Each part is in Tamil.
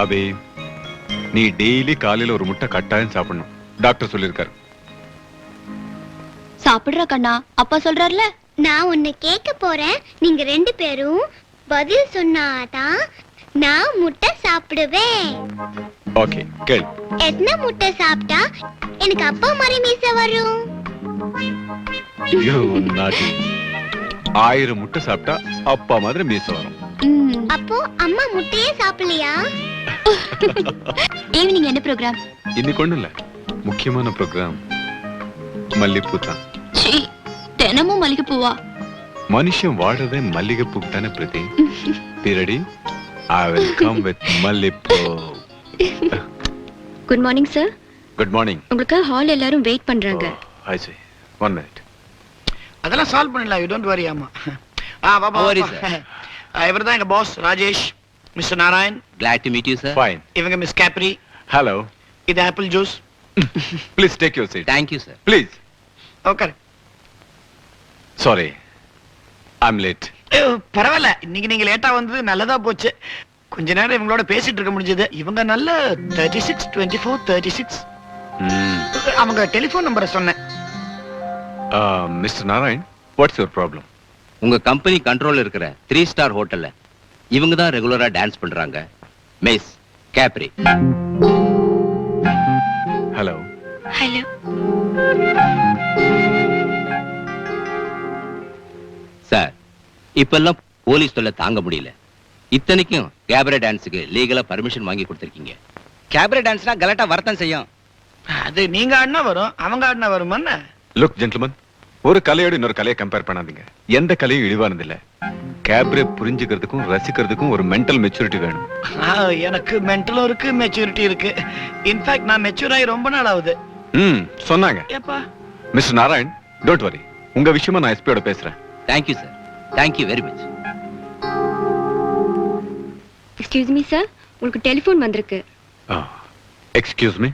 அபி, நீ டெய்லி காலையில ஒரு முட்டை கட்டாயம் சாப்பிடணும். டாக்டர் சொல்லிருக்காரு. சாப்பிடுற கண்ணா, அப்பா சொல்றாருல. நான் உன்னை கேட்க போறேன். நீங்க ரெண்டு பேரும் பதில் சொன்னாதான் நான் முட்டை சாப்பிடுவேன். ஓகே, கேள். எத்தனை முட்டை சாப்பிட்டா எனக்கு அப்பா மாதிரி மீச வரும்? You naughty. 1000 முட்டை சாப்பிட்டா அப்பா மாதிரி மீச வரும். அப்போ அம்மா முட்டையே சாப்பிடலையா? ஈவினிங் என்ன ப்ரோக்ராம்? இன்னைக்கு ஒண்ணும் இல்ல, முக்கியமான ப்ரோக்ராம் மல்லிப்பூ தான். தினமும் மல்லிகைப்பூவா? மனுஷன் வாடுறதே மல்லிகைப்பூக்கு தானே பிரதி. Ready? I will come with மல்லிப்பூ. Good morning sir. Good morning. உங்களுக்கு ஹால் எல்லாரும் வெயிட் பண்றாங்க. I see. 1 minute. அதெல்லாம் சால்வ் பண்ணலாம். You don't worry. ஆமா. பாபா வரி சார். இவர்தான் எங்க boss Rajesh, mister Narayan. Glad to meet you sir. Fine. இவங்க மிஸ் கேப்ரி. Hello. இது apple juice. Please take your seat. Thank you sir. Please. Okay. Sorry. I'm late. பரவாயில்ல, இன்னைக்கு நீங்க லேட்டா வந்தது நல்லதா போச்சு. கொஞ்ச நேரம் இவங்களோட பேசிட்டு இருக்க முடிஞ்சது. இவங்க நல்ல 36 24 36. அவங்க டெலிபோன் நம்பரை சொன்னேன். Mr. Narayan, what's your problem? உங்க கம்பெனி கண்ட்ரோல்ல இருக்கிற 3 ஸ்டார் ஹோட்டல்ல இவங்க தான் ரெகுலரா டான்ஸ் பண்றாங்க. Miss Capri. Hello. Hello. Sir, இப்பெல்லாம் போலீஸ் தொல்லை தாங்க முடியல. இத்தனைக்கும் கேபரே டான்ஸுக்கு லீகலா பர்மிஷன் வாங்கி கொடுத்திருக்கீங்க. கேபரே டான்ஸ்னா கலட்டா வரத்தான் செய்யும். அது நீங்க ஆடினா வரும், அவங்க ஆடினா வருமா? Look gentlemen, ஒரு கலையோட இன்னொரு கலையை கம்பேர் பண்ணாதீங்க. எந்த கலையும் இழிவானது இல்ல. கேப்ரே புரிஞ்சுக்கிறதுக்கும் ரசிக்கிறதுக்கும் ஒரு மென்டல் மெச்சூரிட்டி வேணும். எனக்கு மென்டலும் இருக்கு, மெச்சூரிட்டி இருக்கு. இன்ஃபேக்ட் நான் மெச்சூர் ஆகி ரொம்ப நாள் ஆகுது. சொன்னாங்க. ஏப்பா மிஸ்டர் நாராயண், டோன்ட் வரி. உங்க விஷயமா நான் எஸ்பியோட பேசுறேன். Thank you sir. Thank you very much. Excuse me sir, உங்களுக்கு டெலிபோன் வந்திருக்கு. Excuse me.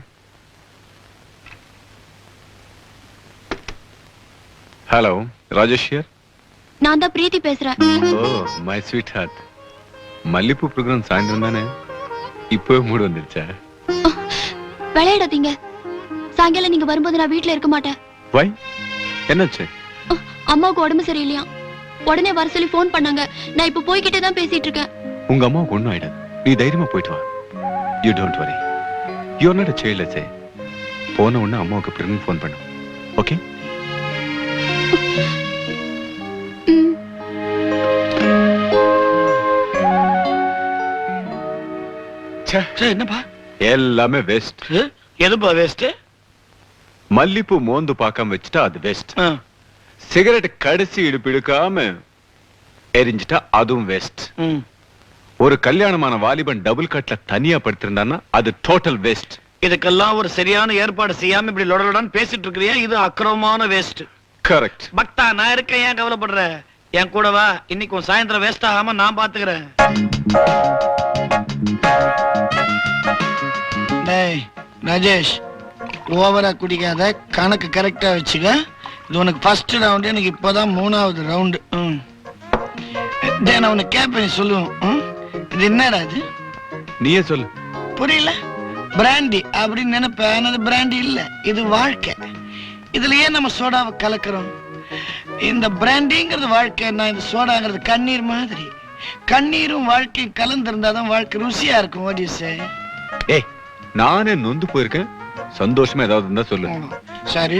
Hello, Rajesh here. நான் தான் பிரீத்தி பேசுறேன். Oh my sweetheart. மல்லிப்பூ ப்ரோக்ராம் சாயந்தரம் தானே, இப்பவே மூடு வந்துருச்சா? விளையாடாதீங்க. சாயங்காலம் நீங்க வரும்போது நான் வீட்டுல இருக்க மாட்டேன். வை, என்னாச்சு? அம்மாவுக்கு உடம்பு சரியில்லையா, உடனே வர சொல்லி போன் பண்ணாங்க. நான் இப்ப போய்கிட்டே தான் பேசிட்டு இருக்கேன். உங்க அம்மாவுக்கு ஒண்ணும் ஆயிடாது, நீ தைரியமா போயிட்டு வா. யூ டோன்ட் வரி. You are not a child, சே. போன உடனே அம்மாவுக்கு பிறகு போன் பண்ணு. ஓகே? என்னப்பா எல்லாமே வேஸ்ட். எதுப்பா வேஸ்ட்? மல்லிப்பூ மோந்து பார்க்காம வச்சுட்டா அது வேஸ்ட். சிகரெட் கடைசி இடுப்பு இழுக்காம எரிஞ்சிட்டா அதுவும் வேஸ்ட். ஒரு கல்யாணமான வாலிபன் டபுள் கட்ல தனியா படுத்திருந்தான்னா அது டோட்டல் வேஸ்ட். இதுக்கெல்லாம் ஒரு சரியான ஏற்பாடு செய்யாம இப்படி லொடலொடான்னு பேசிட்டு இருக்கிறியா? இது அக்கிரமமான வேஸ்ட். கரெக்ட். பக்தா, நான் இருக்கேன், ஏன் கவலைப்படுற? என் கூட வா, இன்னைக்கு சாயந்தரம் வேஸ்ட் ஆகாம நான் பாத்துக்கிறேன். ராஜேஷ், ஓவரா குடிக்காத, கணக்கு கரெக்டா வச்சுக்க. இது உனக்கு ஃபர்ஸ்ட் ரவுண்டு, எனக்கு இப்பதான் 3வது ரவுண்டு. நான் உனக்கு கேப்பேன், சொல்லுவோம். இது என்னடா இது? நீயே சொல்லு. புரியல? பிராண்டி அப்படின்னு நினைப்பேன். அது பிராண்டி இல்ல, இது வாழ்க்கை. இதுல ஏன் நம்ம சோடாவை கலக்குறோம்? இந்த பிராண்டிங்கிறது வாழ்க்கை, நான் இந்த சோடாங்கிறது கண்ணீர் மாதிரி. கண்ணீரும் வாழ்க்கையும் கலந்திருந்தாதான் வாழ்க்கை ருசியா இருக்கும். What you say? ஏய், நானே நொந்து போயிருக்கேன். சந்தோஷமா ஏதாவது இருந்தா சொல்லு. சரி,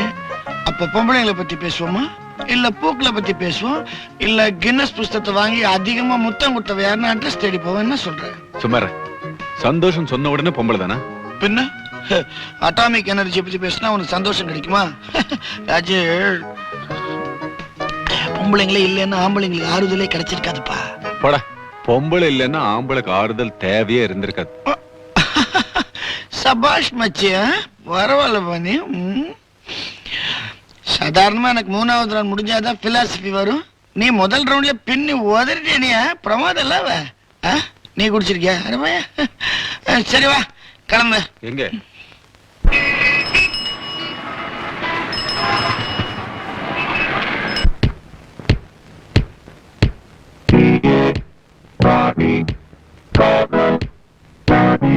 அப்ப பொம்பளைங்களை பத்தி பேசுவோமா, இல்ல பூக்களை பத்தி பேசுவோம், இல்ல கின்னஸ் புஸ்தகத்தை வாங்கி அதிகமா முத்தம் கொடுத்தவ யாருன்னு அட்ரஸ் தேடி போவோம்? என்ன சொல்ற? சுமார சந்தோஷம் சொன்ன உடனே பொம்பளை தானா? பின்ன அட்டாமிக் எனர்ஜி பத்தி பேசினா உனக்கு சந்தோஷம் கிடைக்குமா? ராஜே, பொம்பளைங்களே இல்லைன்னா ஆம்பளைங்களுக்கு ஆறுதலே கிடைச்சிருக்காதுப்பா. போடா, பொம்பளை இல்லைன்னா ஆம்பளைக்கு ஆறுதல் தேவையே இருந்திருக்காது. சபாஷ் மச்சியா, பரவாயில்ல பண்ணி. சாதாரணமா எனக்கு 3வது ரவுண்ட் முடிஞ்சாதான் பிலாசபி வரும். நீ முதல் ரவுண்ட்ல பின்னி உதறிட்டியா? பிரமாதம் இல்ல. நீ குடிச்சிருக்கியா? சரி வா, கிளம்பு. எங்க? Bobby, Bobby, Bobby.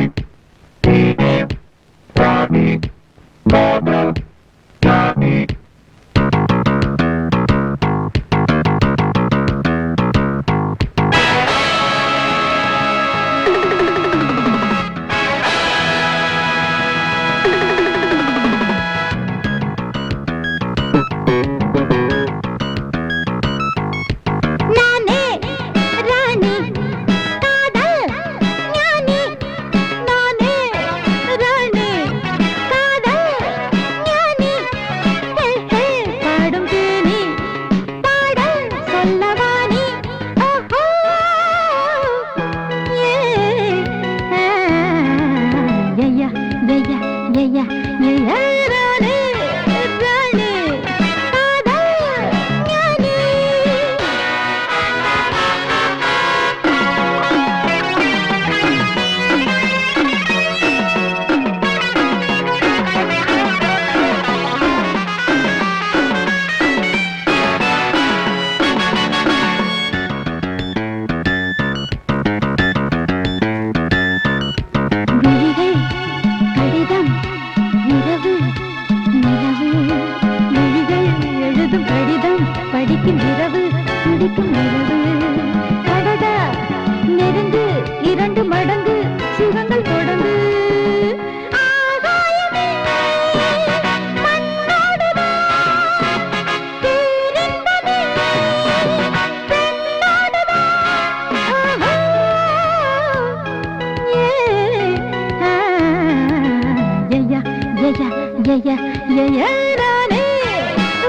ராணி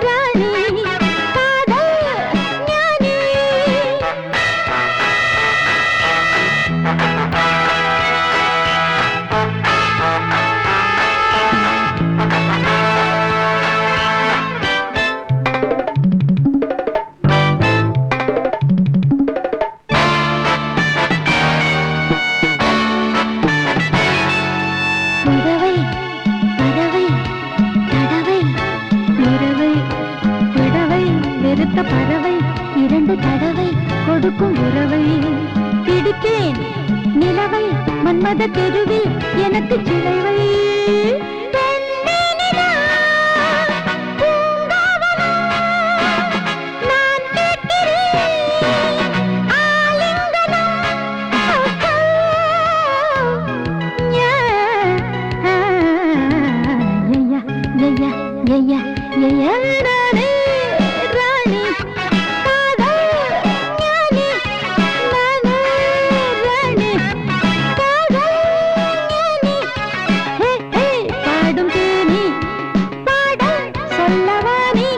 ராணி காதல் ஞானி பறவை பறவை தடவை உறவை விடவை வெறுத்த பறவை 2 தடவை கொடுக்கும் உறவை பிடித்தேன் நிலவை மன்மத தெருவில் எனக்கு சிலைவை ராணி ராணி காதல் ஞானி நானே ராணி காதல் ஞானி ஹே ஹே பாடும் தேனி பாடல் சொல்லவானி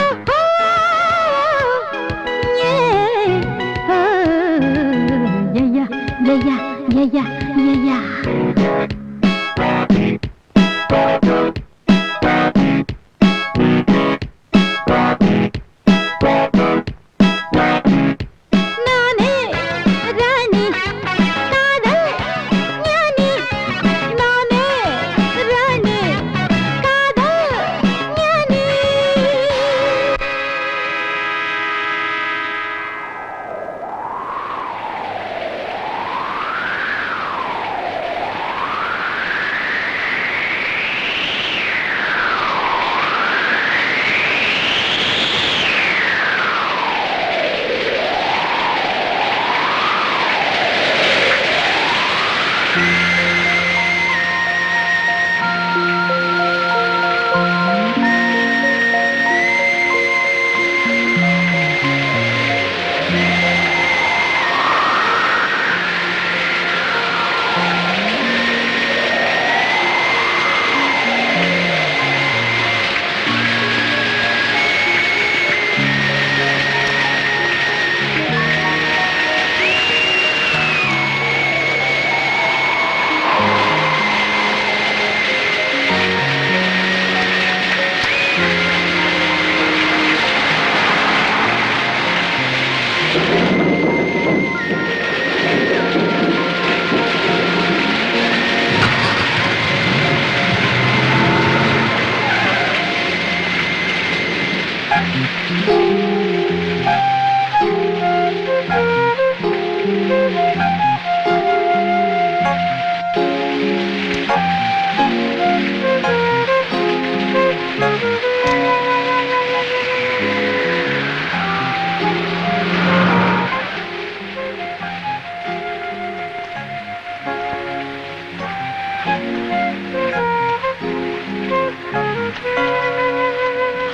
ஓஹோ ஏ ஓ யயா யயா யயா யயா நானே ராணி காதல் ஞானி நானே ராணி காதல் ஞானி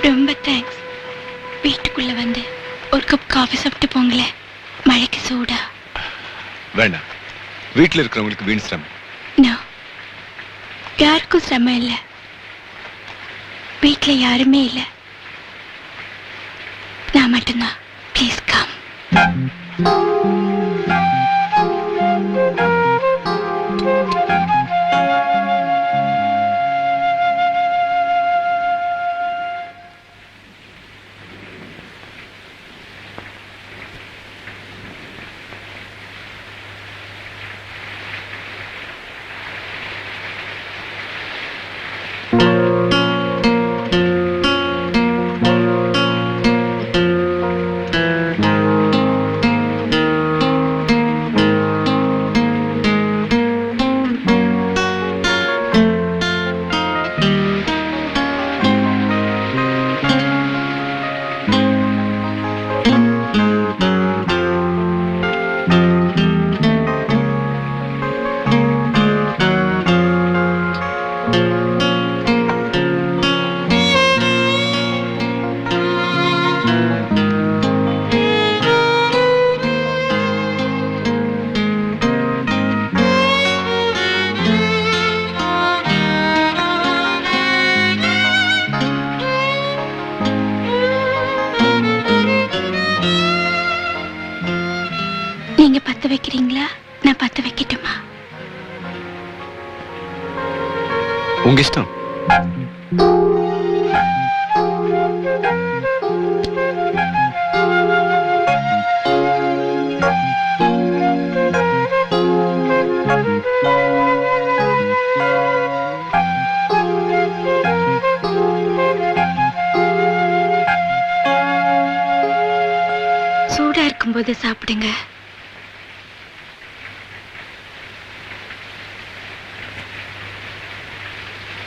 ரொம்ப தேங்க்ஸ். வீட்டுக்குள்ள வந்து ஒரு கப் காஃபி சாப்பிட்டு போங்களே, மழைக்கு சூடா. வேண்டாம், வீட்டுல இருக்கிறவங்களுக்கு வீண் சிரமம். நோ, யாருக்கும் சிரமம் இல்லை. வீட்டுல யாருமே இல்லை, நான் மட்டும்தான். Please come. வைக்கிறீங்களா? நான் பத்த வைக்கட்டுமா? உங்க இஷ்டம். சூடா இருக்கும்போது சாப்பிடுங்க.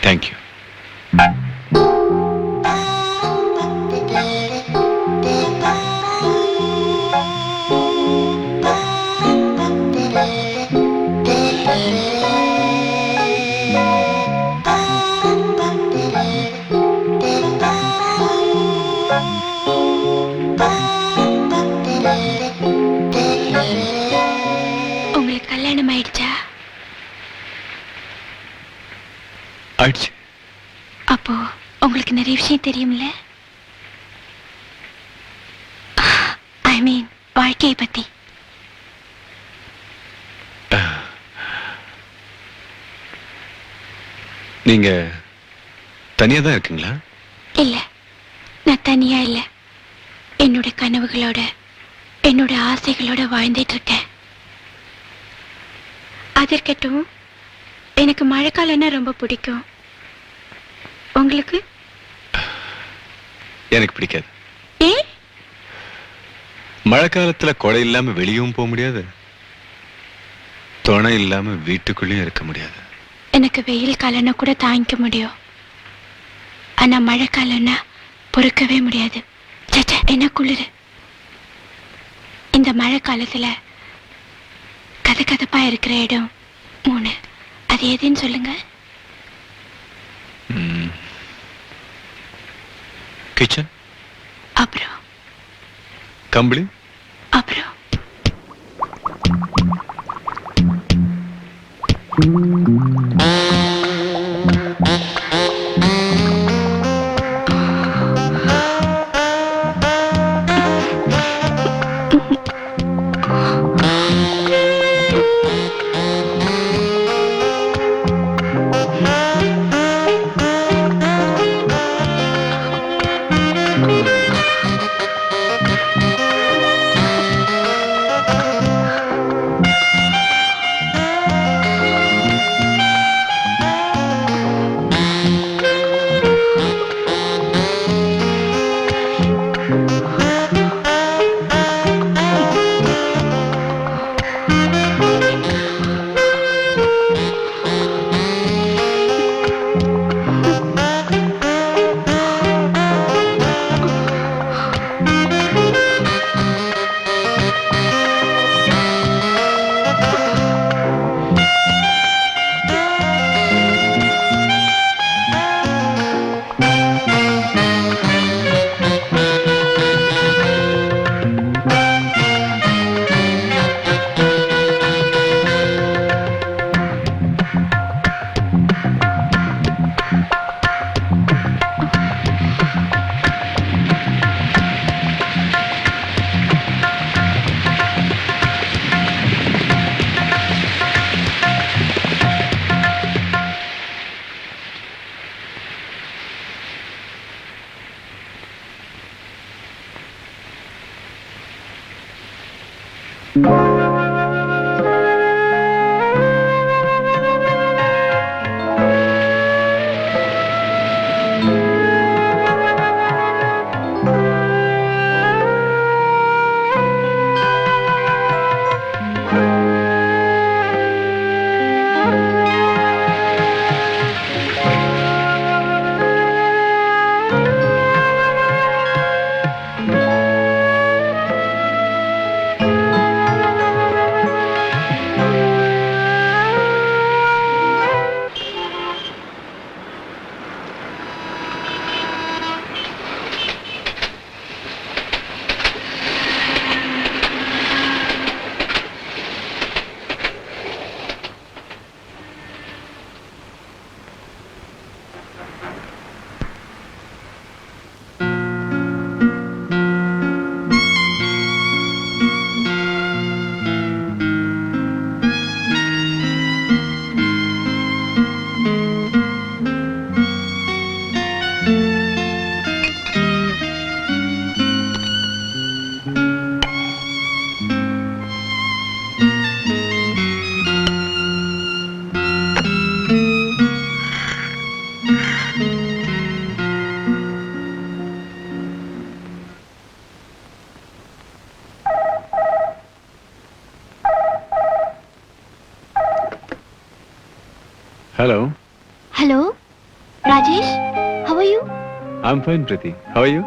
தேங்க்யூ. உங்களுக்கு கல்யாணம் ஆயிடுச்சா? ஆயிடுச்சு. அப்போ உங்களுக்கு நிறைய விஷயம் தெரியும்ல? ஐ மீன் வாழ்க்கையை பத்தி. நீங்க தனியா தான் இருக்கீங்களா? இல்ல, நான் தனியா இல்ல. என்னோட கனவுகளோட என்னோட ஆசைகளோட வாழ்ந்துட்டு இருக்கேன். அது இருக்கட்டும், எனக்கு மழைக்காலம்னா ரொம்ப பிடிக்கும். உங்களுக்கு? எனக்கு பிடிக்காது. ஏ? மழை காலத்துல கொடை இல்லாம வெளியும் போக முடியாது, துணை இல்லாம வீட்டுக்குள்ளேயும் இருக்க முடியாது. எனக்கு வெயில் காலம்னா கூட தாங்கிக்க முடியும். ஆனா மழை காலம்னா பொறுக்கவே முடியாது. சச்சா, என்ன குளிரு. இந்த மழை காலத்துல கதகதப்பா இருக்கிற இடம் 3. அது எதுன்னு சொல்லுங்க. கிச்சன், அப்புறம் கம்பளி, அப்புறம் hello. Hello Rajesh, how are you? I'm fine, Preeti. How are you?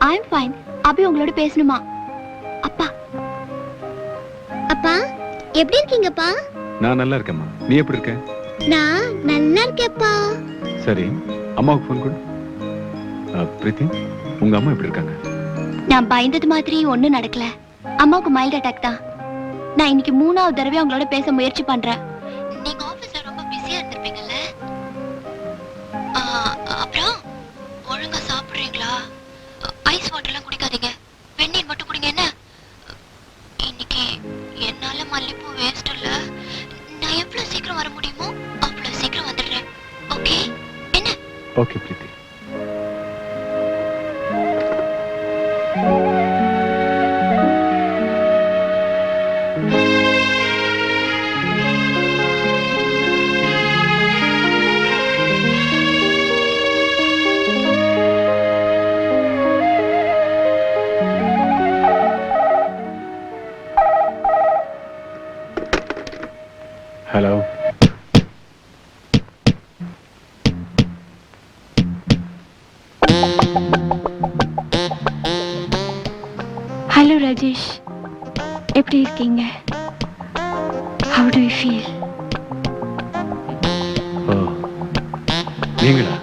I'm fine. அபி உங்களோட பேசணுமா? அப்பா. அப்பா எப்படி இருக்கீங்கப்பா? நான் நல்லா இருக்கேம்மா. நீ எப்படி இருக்க? நான் நல்லா இருக்கேன்ப்பா. சரி, அம்மாவுக்கு ஃபோன் கொடு. பிரீத்தி, உங்க அம்மா எப்படி இருக்காங்க? நான் பயந்தது மாதிரி ஒண்ணும் நடக்கல. அம்மாவுக்கு மைல்ட் அட்டாக் தான். நான் இன்னைக்கு 3வது தடவை உங்களோட பேச முயற்சி பண்றேன். நீங்க ஆபீஸ்ல ரொம்ப பிஸியா இருந்திருப்பீங்கல்ல? அப்புறம் ஒழுங்கா சாப்பிடுறீங்களா? ஐஸ் வாட்டர்லாம் குடிக்காதீங்க. வெந்நீர் மட்டும் குடிங்க என்ன? இன்னைக்கு என்னால மல்லிப்பூ வேஸ்ட் இல்ல. நான் எவ்வளவு சீக்கிரம் வர முடியுமோ அவ்வளவு சீக்கிரம் வந்துடுறேன். ஓகே என்ன? ஓகே பிரீத்தி. ஹலோ. ஹலோ ராஜேஷ், எப்படி இருக்கீங்க? How do you feel? ஓ, நீங்களா?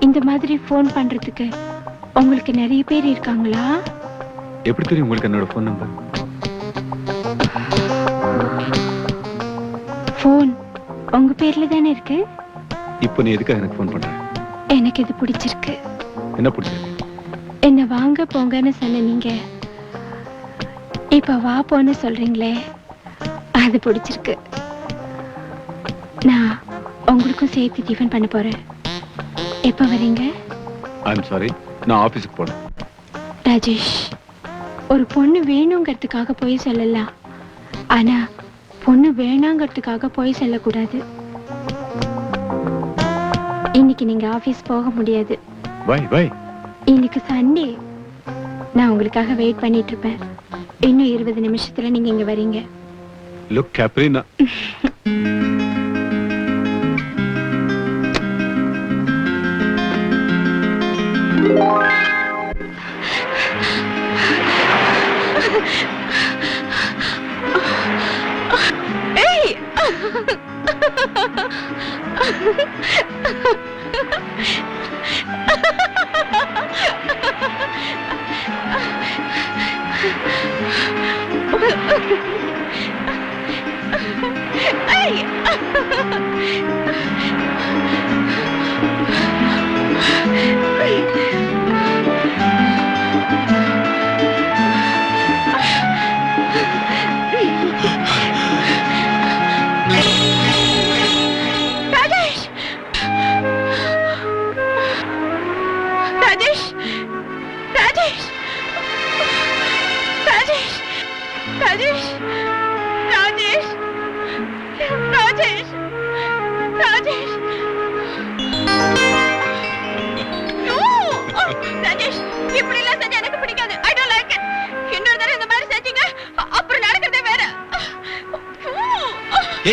இந்த மாதிரி ஃபோன் பண்றதுக்கு உங்களுக்கு நிறைய பேர் இருக்காங்களா? எப்படி தெரியும் உங்களுக்கு என்னோட ஃபோன் நம்பர்? ஃபோன் உங்க பேர்ல தானே இருக்கு. இப்போ நீ எதுக்காக எனக்கு ஃபோன் பண்ற? எனக்கு இது பிடிச்சிருக்கு. என்ன பிடிச்சிருக்கு? என்ன வாங்க போங்கன்னு சொன்ன நீங்க இப்ப வா போன்னு சொல்றீங்களே, அது பிடிச்சிருக்கு. நான் உங்களுக்கும் சேர்த்து டிஃபன் பண்ண போறேன். எப்ப வரீங்க? ஐம் சாரி, நான் ஆபீஸ்க்கு போறேன். ராஜேஷ், ஒரு பொண்ணு வேணுங்கிறதுக்காக போய் சொல்லலாம், ஆனா பொண்ணு வேணாங்கிறதுக்காக போய் சொல்லக்கூடாது. இன்னைக்கு நீங்க ஆபீஸ் போக முடியாது. Bye bye. இன்னைக்கு சண்டே. நான் உங்களுக்காக வெயிட் பண்ணிட்டு இருப்பேன். இன்னும் 20 நிமிஷத்துல நீங்க இங்க வரீங்க. லுக் கேப்ரினா.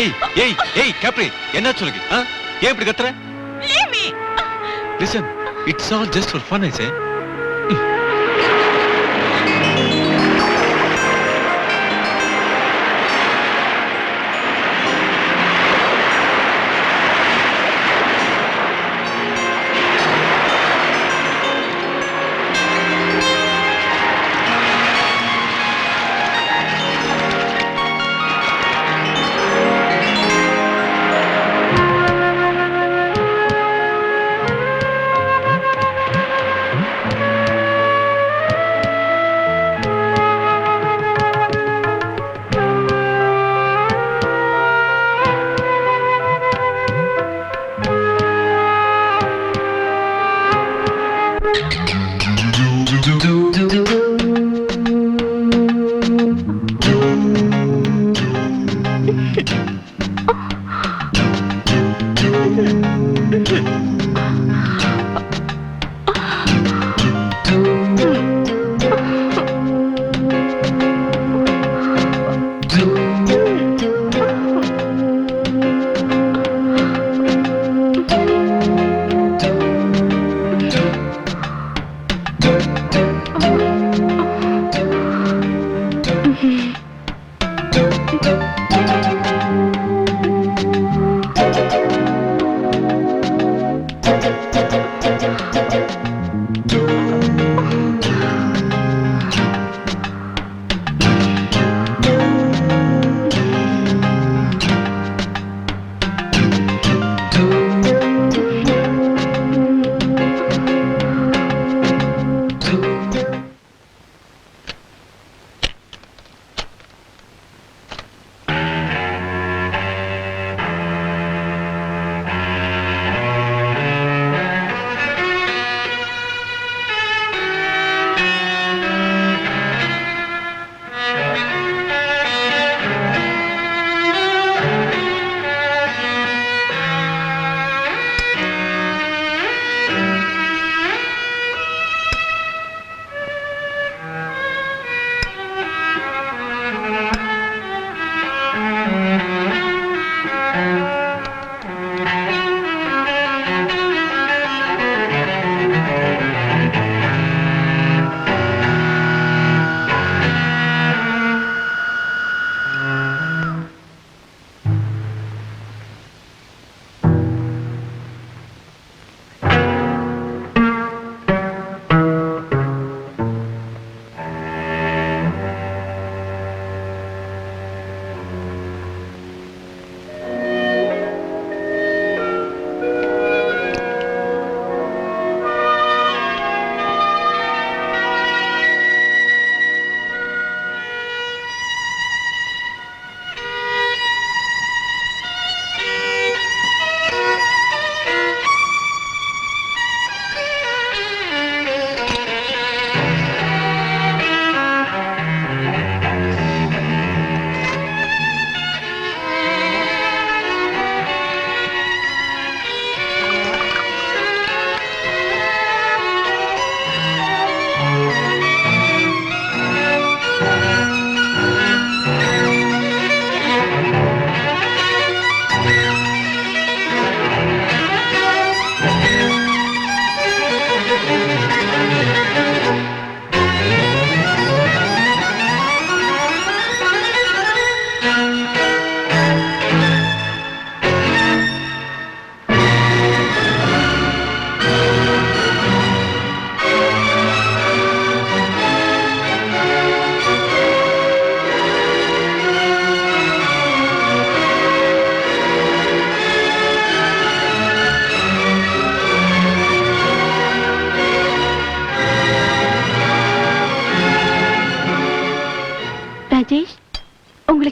ஏய் ஏய் ஏய் கேப்ரி, என்ன சொல்லுங்க? ஏன் இப்படி கத்துற? Leave me. Listen, it's all just for fun, I say.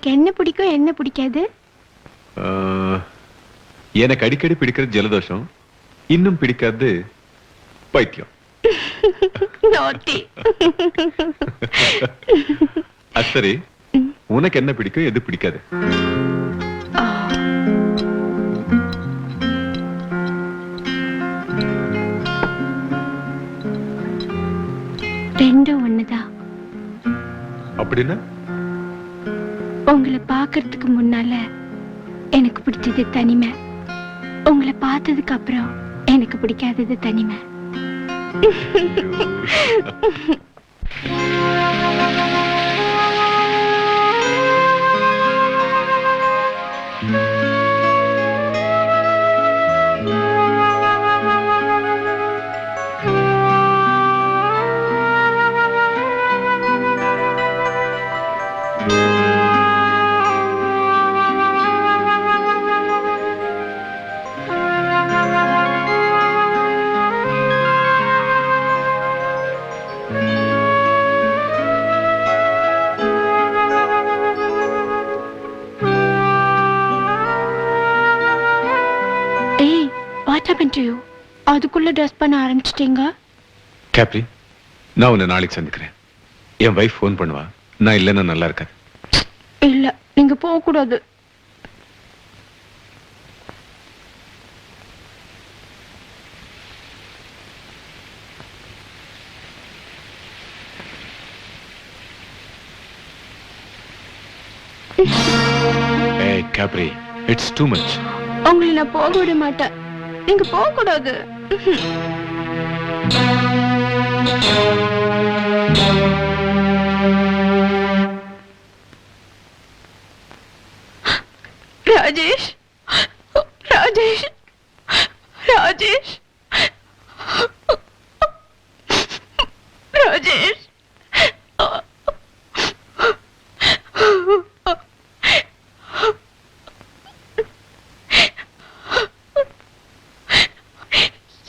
உங்களுக்கு என்ன பிடிக்கும் என்ன பிடிக்காது? எனக்கு அடிக்கடி பிடிக்கிறது ஜலதோஷம், இன்னும் பிடிக்காது பைத்தியம். Naughty. சரி, உனக்கு என்ன பிடிக்கும் எது பிடிக்காது? ரெண்டும் ஒண்ணுதான். அப்படின்னா உங்களை பார்க்கறதுக்கு முன்னால எனக்கு பிடிச்சது தனிமை, உங்களை பார்த்ததுக்கு அப்புறம் எனக்கு பிடிக்காதது தனிமை. ஏய், what happened to you? அதுக்குள்ள ட்ரெஸ் பண்ண ஆரம்பிச்சிட்டீங்க. கேப்ரி, நான் உன்னை நாளைக்கு சந்திக்கிறேன். என் வைஃப் ஃபோன் பண்ணுவா, நான் இல்லைன்னா நல்லா இருக்காது. இல்ல, நீங்க போக கூடாது. ஏய் கேப்ரி, இட்ஸ் டூ மச். உங்களை நான் போக விட மாட்டேன். நீங்க போக கூடாது. ராஜேஷ், ராஜேஷ், ராஜேஷ், ராஜேஷ்.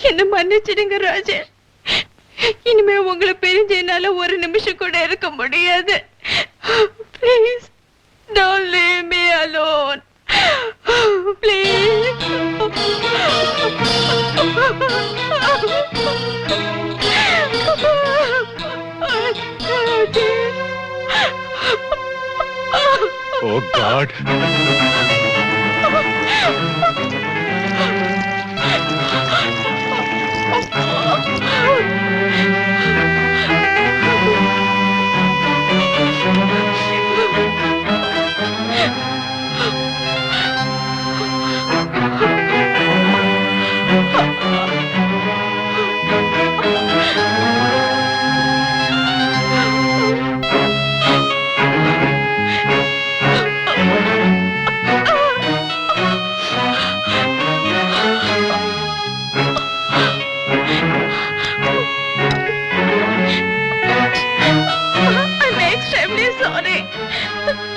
என்ன மன்னிச்சிடுங்க ராஜேஷ். இனிமே உங்களை பிரிஞ்சு என்னால ஒரு நிமிஷம் கூட இருக்க முடியாது. Please don't leave me alone. Please. Oh God.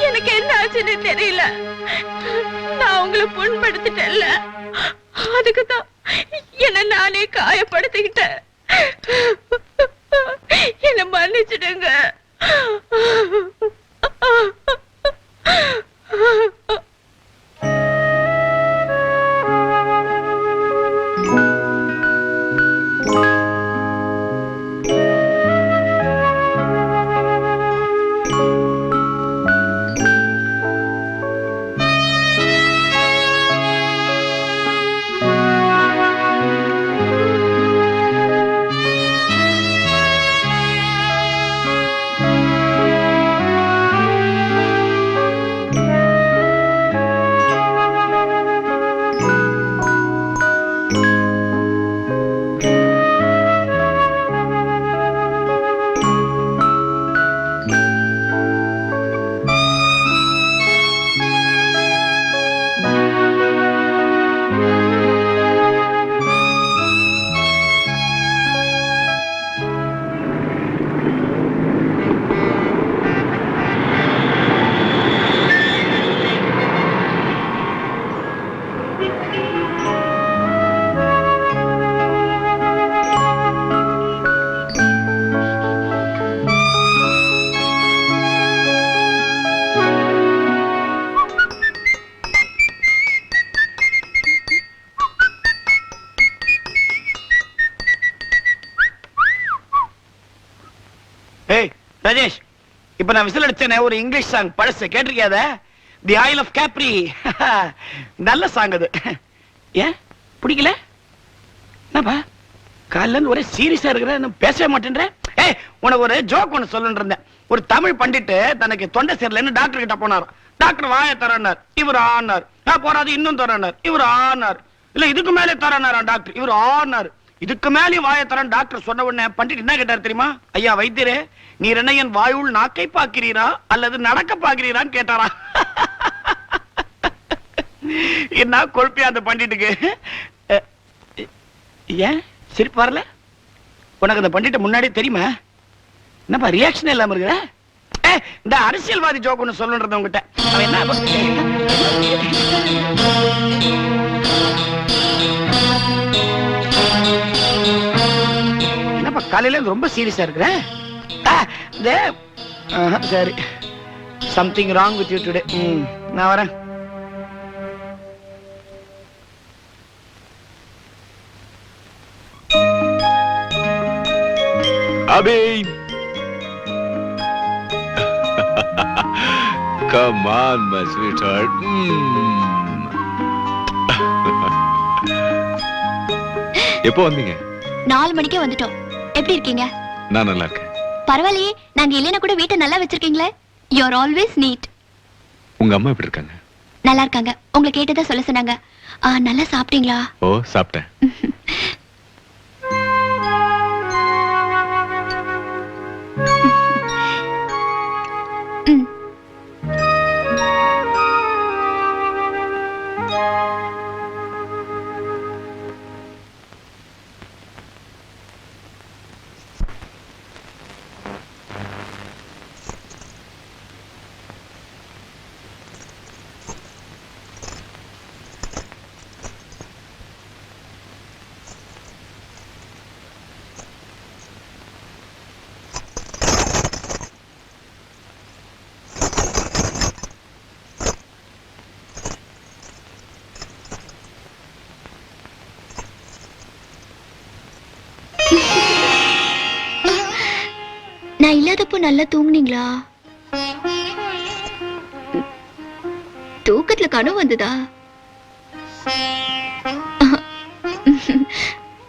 எனக்கு என்ன ஆச்சுன்னு தெரியல. நான் உங்களை புண்படுத்திட்டேன்ல, அதுக்குதான் என்ன நானே காயப்படுத்திக்கிட்டேன். என்ன மன்னிச்சிடுங்க. ஏய் ராஜேஷ், இப்ப நான் விசில் அடிச்சேனே ஒரு இங்கிலீஷ் சாங் பழசு கேட்டிருக்கியாத? The isle of Capri. நல்ல சாங் அது. ஏன் பிடிக்கல? என்னப்பா காலைல இருந்து ஒரே சீரியஸா இருக்கிற, இன்னும் பேசவே மாட்டேன்ற. ஏய் உனக்கு ஒரு ஜோக் ஒன்னு சொல்லணும்னு இருந்தேன். ஒரு தமிழ் பண்டிட்டு தனக்கு தொண்டை சரியில்லைன்னு டாக்டர் கிட்ட போனார். டாக்டர் வாயை தரனார், இவர் ஆனார். போறாது இன்னும் தரனார், இவர் ஆனார். இல்ல இதுக்கு மேலே தரனாரா டாக்டர், இவர் ஆனார். இதுக்கு மேலே வாயை தரன் டாக்டர் சொன்ன உடனே பண்டிட் என்ன கேட்டார் தெரியுமா? ஐயா வைத்தியரே, நீர் என்ன என் வாயுள் நாக்கை பாக்கிறீரா அல்லது நடக்க பாக்கிறீரான்னு கேட்டாரா. என்ன கொழுப்பியா அந்த பண்டிட்டுக்கு. ஏன் சிரிப்பு வரல? உனக்கு அந்த பண்டிட்ட முன்னாடி தெரியுமா? என்னப்பா ரியாக்ஷன் இல்லாம இருக்கிற? இந்த அரசியல்வாதி ஜோக் ஒண்ணு சொல்லணும்ன்றது உங்ககிட்ட. அவன் என்ன என்னப்பா காலையில ரொம்ப சீரியஸா இருக்கிற? சரி, something wrong with you today. நான் வரேன். அபி, come on my sweetheart. எப்போ வந்தீங்க? 4 மணிக்கே வந்துட்டோம். எப்படி இருக்கீங்க? நான் நல்லா இருக்கேன். பரவாயில்லையே, நாங்க இல்லைன்னா கூட வீட்டை நல்லா வச்சிருக்கீங்களே. You are always neat. உங்க அம்மா எப்படி இருக்காங்க? நல்லா இருக்காங்க. உங்களை கேட்டதா சொல்ல சொன்னாங்க. நல்லா சாப்பிட்டீங்களா? ஓ சாப்பிட்டேன். நான் இல்லாதப்போ நல்லா தூங்குனீங்களா? தூக்கத்துல கனவு வந்ததா?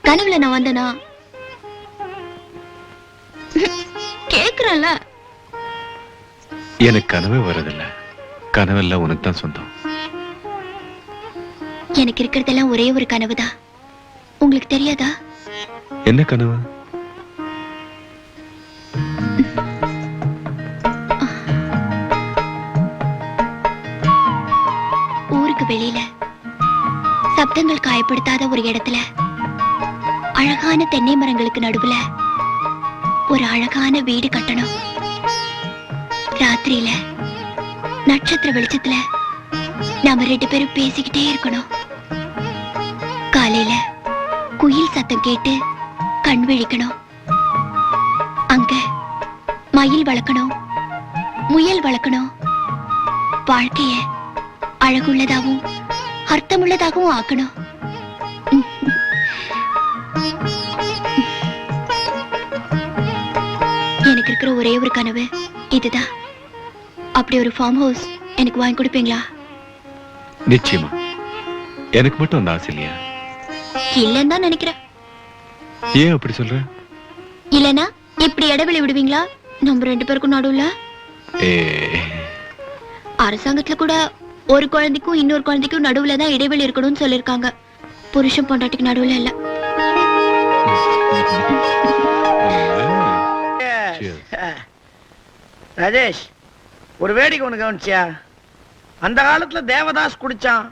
கனவுல நான் வந்தனா? கேக்குறேன்ல. எனக்கு கனவே வரதில்ல. கனவெல்லாம் உனக்கு தான் சொந்தம். எனக்கு இருக்கிறதெல்லாம் ஒரே ஒரு கனவுதான். உங்களுக்கு தெரியாதா? என்ன கனவு? ஊருக்கு வெளியில சப்தங்கள் காயப்படுத்தாத ஒரு இடத்துல அழகான தென்னை மரங்களுக்கு நடுவுல ஒரு அழகான வீடு கட்டணும். ராத்திரியில நட்சத்திர வெளிச்சத்துல நாம 2 பேரும் பேசிக்கிட்டே இருக்கணும். காலையில குயில் சத்தம் கேட்டு கண் விழிக்கணும். அங்க மயில் வளர்க்கணும், முயல் வளர்க்கணும். வாழ்க்கைய அழகுள்ளதாகவும் அர்த்தமுள்ளதாகவும் ஆக்கணும். எனக்கு இருக்கிற ஒரே ஒரு கனவு இதுதான். அப்படி ஒரு ஃபார்ம் ஹவுஸ் எனக்கு வாங்கி கொடுப்பீங்களா? நிச்சயமா. எனக்கு மட்டும் அந்த ஆசை இல்லையா? இல்லன்னு தான் நினைக்கிறேன். ஏன் அப்படி சொல்ற? இல்லனா இப்படி இடைவெளி விடுவீங்களா நம்ம 2 பேருக்கும் நடுவுல? அரசாங்கத்துல கூட ஒரு குழந்தைக்கும் இன்னொரு குழந்தைக்கும் நடுவுல தான் இடைவெளி இருக்கணும்னு சொல்லிருக்காங்க. புருஷன் பொண்டாட்டிக்கு நடுவுல இல்ல. ராஜேஷ், ஒரு வேடிக்கை ஒண்ணு கவனிச்சியா? அந்த காலத்துல தேவதாஸ் குடிச்சான்,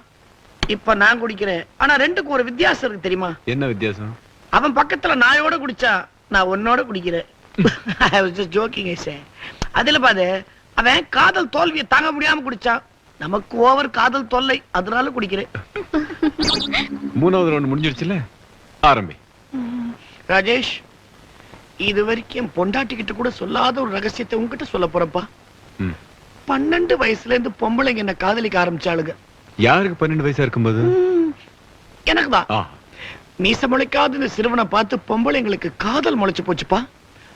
இப்ப நான் குடிக்கிறேன். ஆனா 2க்கும் ஒரு வித்தியாசம் இருக்கு தெரியுமா? என்ன வித்தியாசம்? அவன் பக்கத்துல நாயோட குடிச்சா, நான் உன்னோட குடிக்கிறேன். I was just joking, I say. அதுல பாரு, அவன் காதல் தோல்வியை தாங்க முடியாம குடிச்சான். நமக்கு ஓவர் காதல் தொல்லை, அதனால குடிக்கிறேன். 3வது ரவுண்ட் முடிஞ்சிருச்சுல, ஆரம்பி. ராஜேஷ், இது வரைக்கும் பொண்டாட்டி கிட்ட கூட சொல்லாத ஒரு ரகசியத்தை உங்ககிட்ட சொல்ல போறப்பா. 12 வயசுல இருந்து பொம்பளைங்க என்ன காதலிக்க ஆரம்பிச்சாளுங்க. யாருக்கு 12 வயசா இருக்கும்போது? எனக்குதான். மீச முளைக்காத இந்த சிறுவனை பார்த்து பொம்பளைங்களுக்கு காதல் முளைச்சு போச்சுப்பா.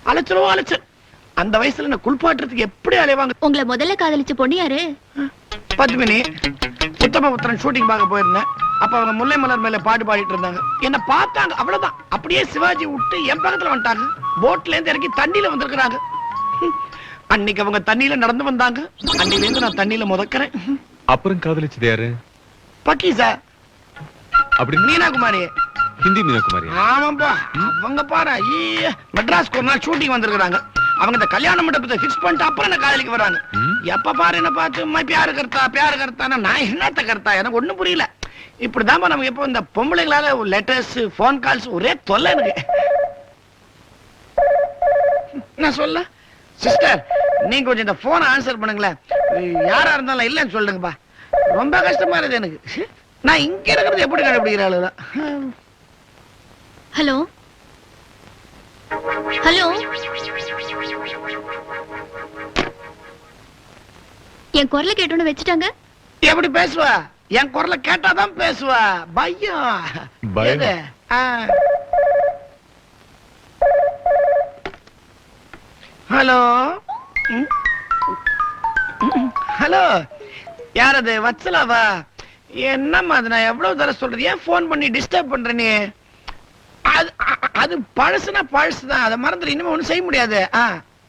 அலைச்சலோ அலைச்சல். அந்த வயசுல நான் குளிப்பாட்டுறதுக்கு எப்படி அலைவாங்க. உங்களை முதல்ல காதலிச்ச பொண்ணு யாரு? பத்மினி. உத்தமபுத்திரன் ஷூட்டிங் பார்க்க போயிருந்தேன். அப்ப அவங்க முல்லை மலர் மேல பாட்டு பாடிட்டு இருந்தாங்க. என்ன பார்த்தாங்க, அவ்வளவுதான். அப்படியே சிவாஜி விட்டு என் பக்கத்துல வந்துட்டாங்க. போட்ல இருந்து இறக்கி தண்ணியில வந்திருக்கிறாங்க. அன்னைக்கு அவங்க தண்ணியில நடந்து வந்தாங்க. அன்னையில இருந்து நான் தண்ணியில முதக்கிறேன். அப்புறம் காதலிச்சது யாரு? பக்கீசா. அப்படி மீனா குமாரி. ஹிந்தி மீனா குமாரி? ஆமாப்பா. அவங்க பாரு மெட்ராஸ்க்கு ஒரு நாள் ஷூட்டிங் வந்திருக்காங்க. அவங்க இந்த கல்யாண மண்டபத்தை பிக்ஸ் பண்ணிட்டு அப்புறம் என்ன காதலிக்கு வராங்க. எப்ப பாரு என்ன பார்த்து பியாரு கர்த்தா நான் என்னத்த கர்த்தா, எனக்கு ஒண்ணும் புரியல. இப்படிதான் நமக்கு எப்போ இந்த பொம்பளைங்களால லெட்டர்ஸ் போன் கால்ஸ் ஒரே தொல்லை எனக்கு. நான் சொல்ல சிஸ்டர், நீங்க கொஞ்சம் இந்த போன் ஆன்சர் பண்ணுங்களேன். யாரா இருந்தாலும் இல்லைன்னு சொல்லுங்கப்பா. ரொம்ப கஷ்டமா இருக்குது எனக்கு. நான் இங்க இருக்கிறது எப்படி கண்டுபிடிக்கிறாள்? ஹலோ ஹலோ, என் குரலை கேட்டோன்னு வச்சுட்டாங்க. எப்படி பேசுவா? என் குரலை கேட்டாதான் பேசுவா. பையன். எது? ஹலோ ஹலோ, யார் அது? வத்சலாவா? என்னம்மா அது? நான் எவ்வளவு தடவை சொல்றது, ஏன் போன் பண்ணி டிஸ்டர்ப் பண்ற நீ? அது பழசுனா பழசுதான், அதை மறந்துட்டு இனிமே ஒண்ணும் செய்ய முடியாது.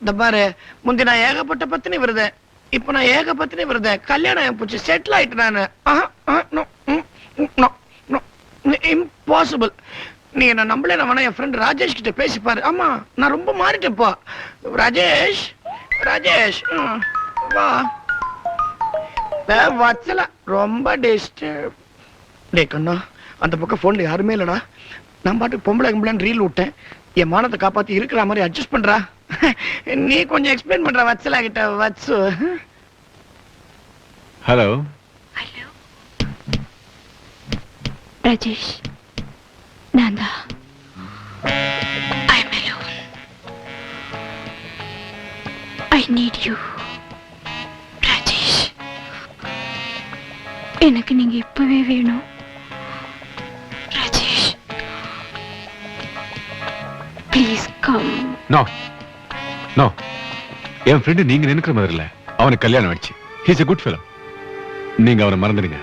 இந்த பாரு, முந்தி நான் ஏகப்பட்ட பத்தினி விருதேன். இப்ப நான் ஏகப்பத்தினி விருதேன். கல்யாணம் போச்சு, செட்டில் ஆயிட்டு நானு. இம்பாசிபிள். நீ என்ன நம்பல, நான் என் ஃப்ரெண்ட் ராஜேஷ் கிட்ட பேசி பாரு. ஆமா, நான் ரொம்ப மாறிட்டேன்ப்பா. ராஜேஷ் ராஜேஷ் வா. வச்சல ரொம்ப டிஸ்டர்ப். டே கண்ணா, அந்த பக்கம் போன்ல யாருமே இல்லடா. நான் பாட்டுக்கு பொம்பளை கும்பளன்னு ரீல் விட்டேன். என் மானத்தை காப்பாத்தி இருக்கிற மாதிரி அட்ஜஸ்ட் பண்றா. நீ கொஞ்சம் எக்ஸ்பிளைன் பண்ற வச்சலா கிட்ட. வச்சு ஹலோ. ஹலோ ராஜேஷ், நான் தான். I'm alone. I need you. Rajesh, எனக்கு நீங்க இப்பவே வேணும். Rajesh, please come. No no, என் ஃப்ரெண்டு நீங்க நினைக்கிற மாதிரி இல்ல. அவனுக்கு கல்யாணம் ஆயிடுச்சு. He's a good fellow. நீங்க அவனை மறந்துடுங்க.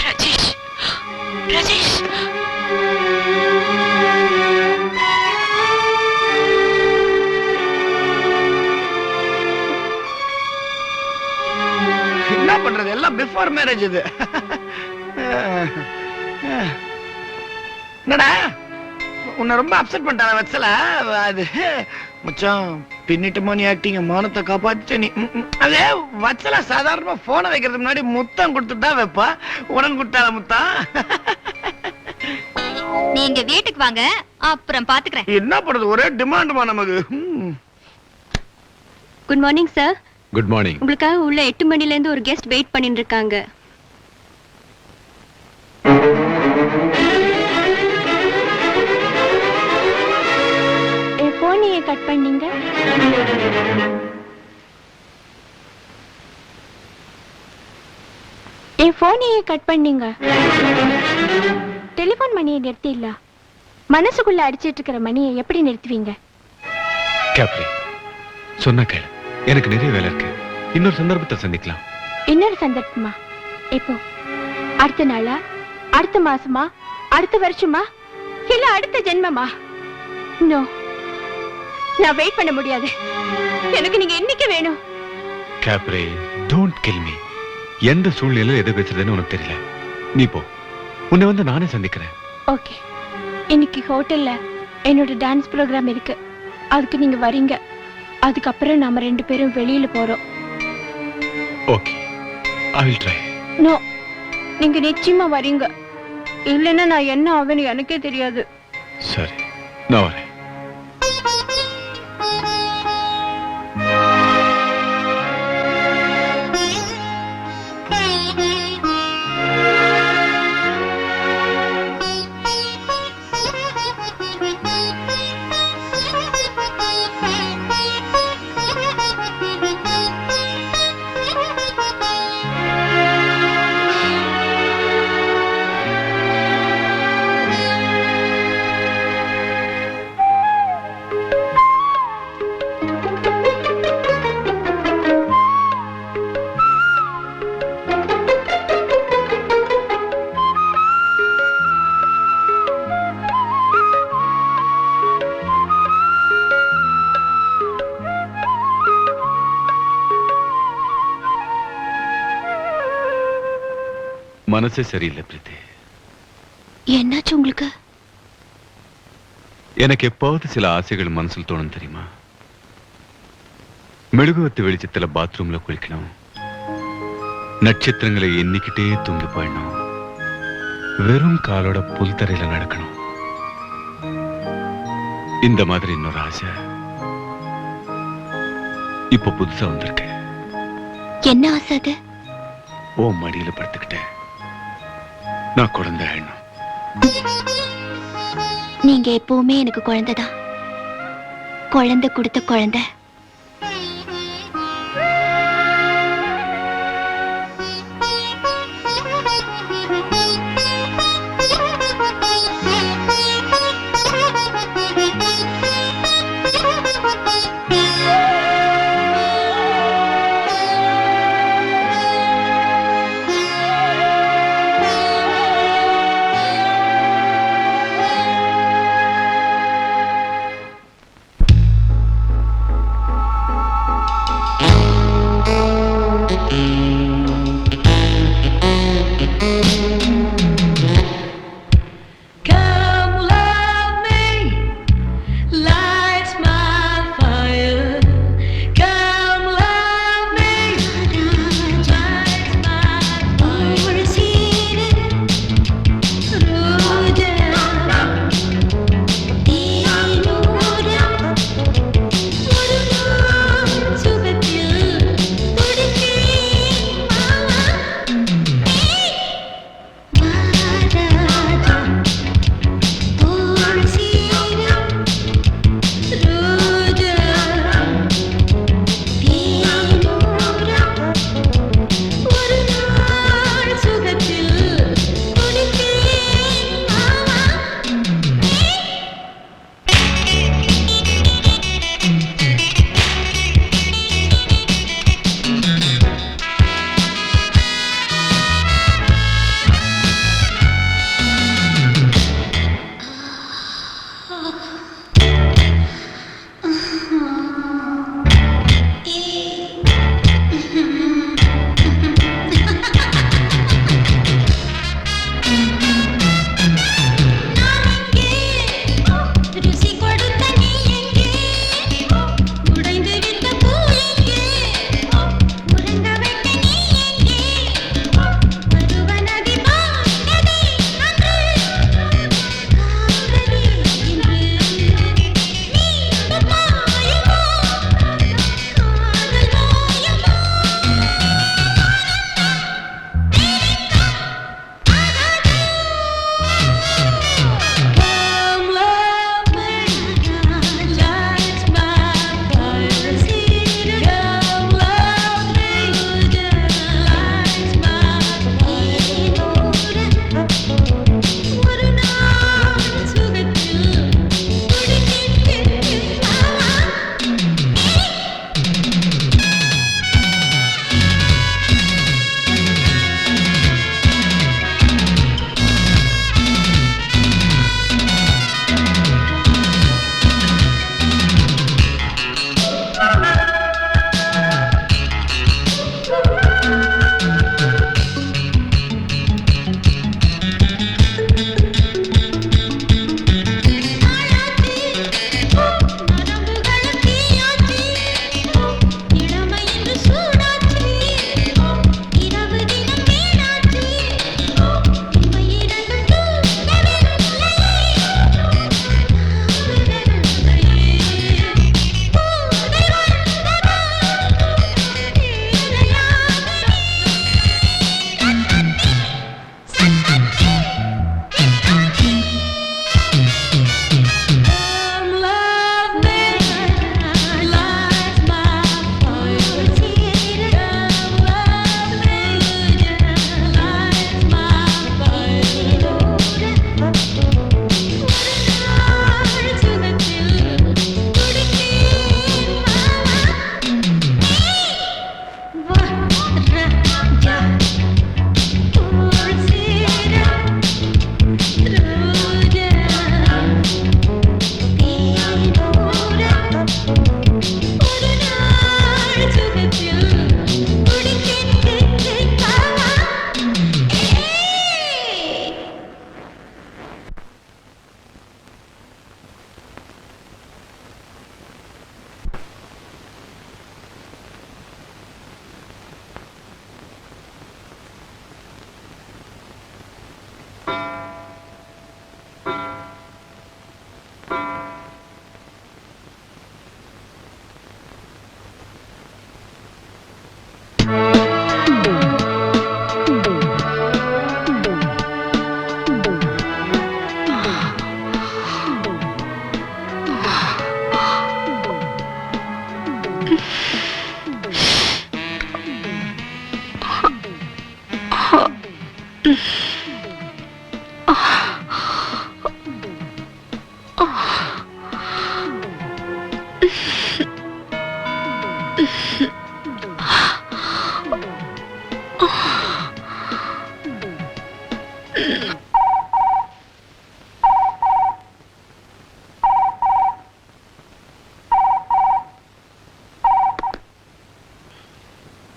ராஜேஷ், ராஜேஷ், என்ன பண்றது, எல்லாம் பிஃபோர் மேரேஜ் இது. என்னடா உன்னை ரொம்ப அப்செட் பண்ணிட்டான வச்சல? அது மச்சான், பின்னிட்டு மணி ஆக்டிங், மானத்தை காப்பாத்திட்டு நீ. அதே வச்சல சாதாரணமா போனை வைக்கிறதுக்கு முன்னாடி முத்தம் கொடுத்துட்டா வைப்பா. உடனே கொடுத்தால முத்தம். நீங்க வீட்டுக்கு வாங்க, அப்புறம் பாத்துக்கிறேன். என்ன பண்றது, ஒரே டிமாண்டுமா நமக்கு. Good morning sir. Good morning. உங்களுக்காக உள்ள 8 மணில இருந்து ஒரு கெஸ்ட் வெயிட் பண்ணிட்டு இருக்காங்க. போனையே கட் பண்ணீங்க. என் போனையே கட் பண்ணீங்க. டெலிபோன் மணியை நிறுத்திடல. மனசுக்குள்ள அடிச்சிட்டு இருக்கிற மணியை எப்படி நிறுத்துவீங்க? கேப்ரி, சொன்ன கேளு. எனக்கு நிறைய வேலை இருக்கு. இன்னொரு சந்தர்ப்பத்தை சந்திக்கலாம். இன்னொரு சந்தர்ப்பமா? எப்போ? அடுத்த நாளா? அடுத்த மாசமா? அடுத்த வருஷமா? இல்ல அடுத்த ஜென்மமா? நோ, நான் வெயிட் பண்ண முடியாது. எனக்கு நீங்க இன்னைக்கு வேணும். கேப்ரி, டோன்ட் கில் மீ. எந்த சூழ்நிலையில எதை பேசுறதுன்னு உனக்கு தெரியல. நீ போ, உன்னை வந்து நானே சந்திக்கிறேன். ஓகே, இன்னைக்கு ஹோட்டல்ல என்னோட டான்ஸ் ப்ரோக்ராம் இருக்கு. அதுக்கு நீங்க வரீங்க. அதுக்கப்புறம் நாம 2 பேரும் வெளியில போறோம். Okay, I will try. No, நீங்க நிச்சயமா வரீங்க. இல்லைன்னா நான் என்ன ஆவேன்னு எனக்கே தெரியாது. சரி, நான் வரேன். மனசே சரியில்லை பிரீத்தி. என்னாச்சு உங்களுக்கு? எனக்கு எப்பாவது சில ஆசைகள் மனசில் தோணும் தெரியுமா? மெழுகுவத்து வெளிச்சத்துல பாத்ரூம்ல குளிக்கணும், நட்சத்திரங்களை எண்ணிக்கிட்டே தூங்கி போயிடணும், வெறும் காலோட புல் தரையில நடக்கணும். இந்த மாதிரி இன்னொரு ஆசை இப்ப புதுசா வந்திருக்கு. என்ன ஆசை அது? ஓ மடியில படுத்துக்கிட்டேன் நான் குழந்தை ஆயிடணும். நீங்க எப்பவுமே எனக்கு குழந்தைதான். குழந்தை கொடுத்த குழந்தை.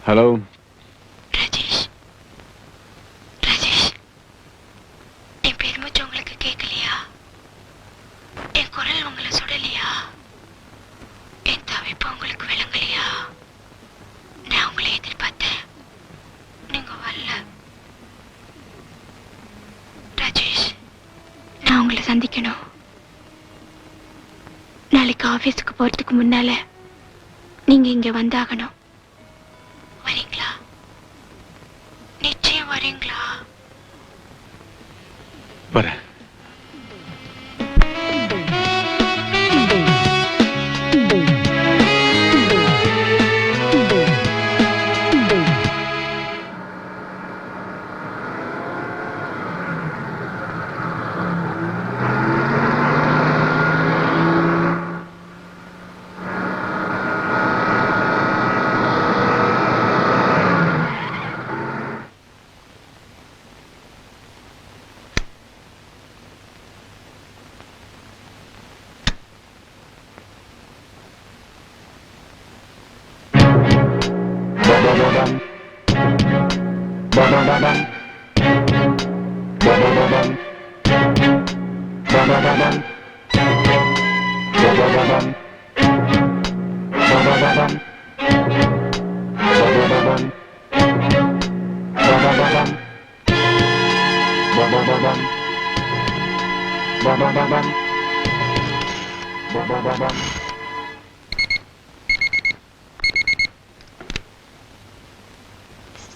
ஹலோ ராஜேஷ், ராஜேஷ், என் பெருமூச்சு உங்களுக்கு கேட்கலையா? என் குரல் உங்களை சுடலையா? என் தவிப்பு உங்களுக்கு விளங்கலையா? நான் உங்களை எதிர்பார்த்தேன், நீங்க வரல. ராஜேஷ், நான் உங்களை சந்திக்கணும். நாளைக்கு ஆபீஸுக்கு போறதுக்கு முன்னால நீங்க இங்க வந்தாகணும். வரீங்களா? நிச்சயம் வரீங்களா? வரேன்.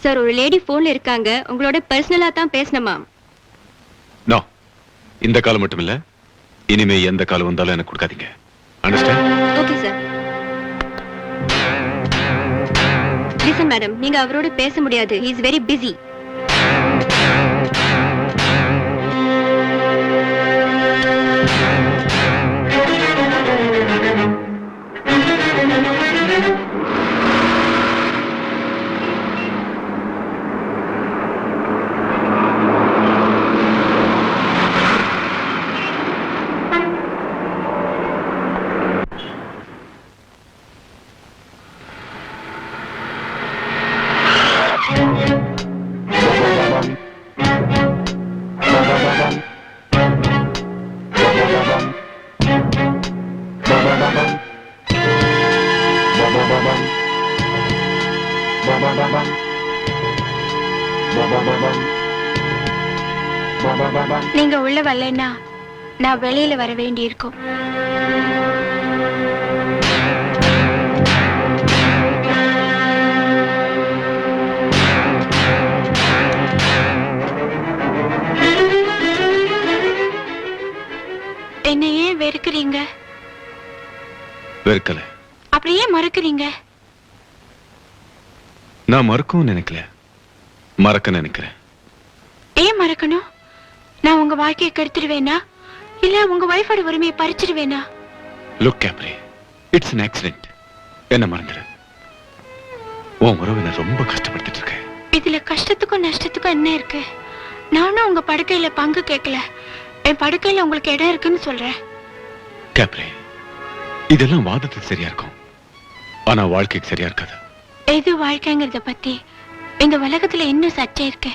சார், ஒரு லேடி போன்ல இருக்காங்க. உங்களோட பர்சனலா தான் பேசணுமா? நோ, இந்த காலம் மட்டும் இல்ல, இனிமே எந்த காலம் வந்தாலும் எனக்கு கொடுக்காதீங்க. Understand? Okay sir. Listen madam, நீங்க அவரோட பேச முடியாது. He is very busy. நீங்க உள்ள வரலன்னா நான் வெளியில வர வேண்டியிருக்கும். என்ன ஏன் வெறுக்கிறீங்க? வெறுக்கல. அப்படியே மறக்கிறீங்க? நான் மறக்கவும் நினைக்கல, மறக்க நினைக்கிறேன். ஏன் மறக்கணும்? நான் உங்க வாழ்க்கையை கெடுத்துடுவேனா, இல்ல உங்க வைஃபோட உரிமையை பறிச்சிடுவேனா? Look Capri, it's an accident. என்ன மறந்துடு. உன் உறவை நான் ரொம்ப கஷ்டப்படுத்திட்டு இருக்கேன். இதுல கஷ்டத்துக்கும் நஷ்டத்துக்கும் என்ன இருக்கு? நானும் உங்க படுக்கையில பங்கு கேட்கல. என் படுக்கையில உங்களுக்கு இடம் இருக்குன்னு சொல்றேன். கேப்ரி, இதெல்லாம் வாதத்துக்கு சரியா இருக்கும், ஆனா வாழ்க்கைக்கு சரியா இருக்காது. எது வாழ்க்கைங்கிறத பத்தி இந்த உலகத்துல இன்னும் சர்ச்சை இருக்கு.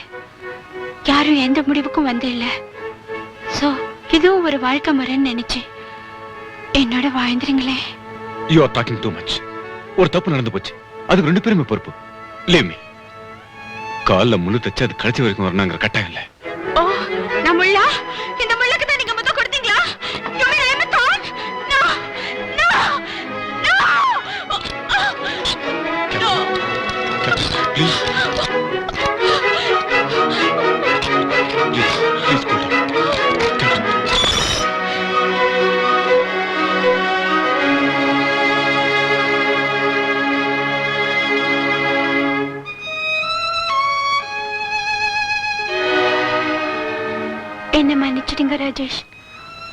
யாரும் எந்த முடிவுக்கும் வந்து இல்ல. சோ இதுவும் ஒரு வாழ்க்கை முறைன்னு நினைச்சு என்னோட வாழ்ந்துருங்களே. You are talking too much. ஒரு தப்பு நடந்து போச்சு, அதுக்கு 2 பேருமே பொறுப்பு. Leave me. கால்ல முள்ளு தச்சு அது கடைசி வரைக்கும் வரணுங்கிற கட்டாயம் இல்ல. ஓ, நான் முள்ளா? இந்த முள்ளுக்கு தான் நீங்க முத்தம் கொடுத்தீங்களா? You mean I am a thorn? No, no, no, no. Please. Please cool down. என்ன மன்னிச்சிடுங்க ராஜேஷ்.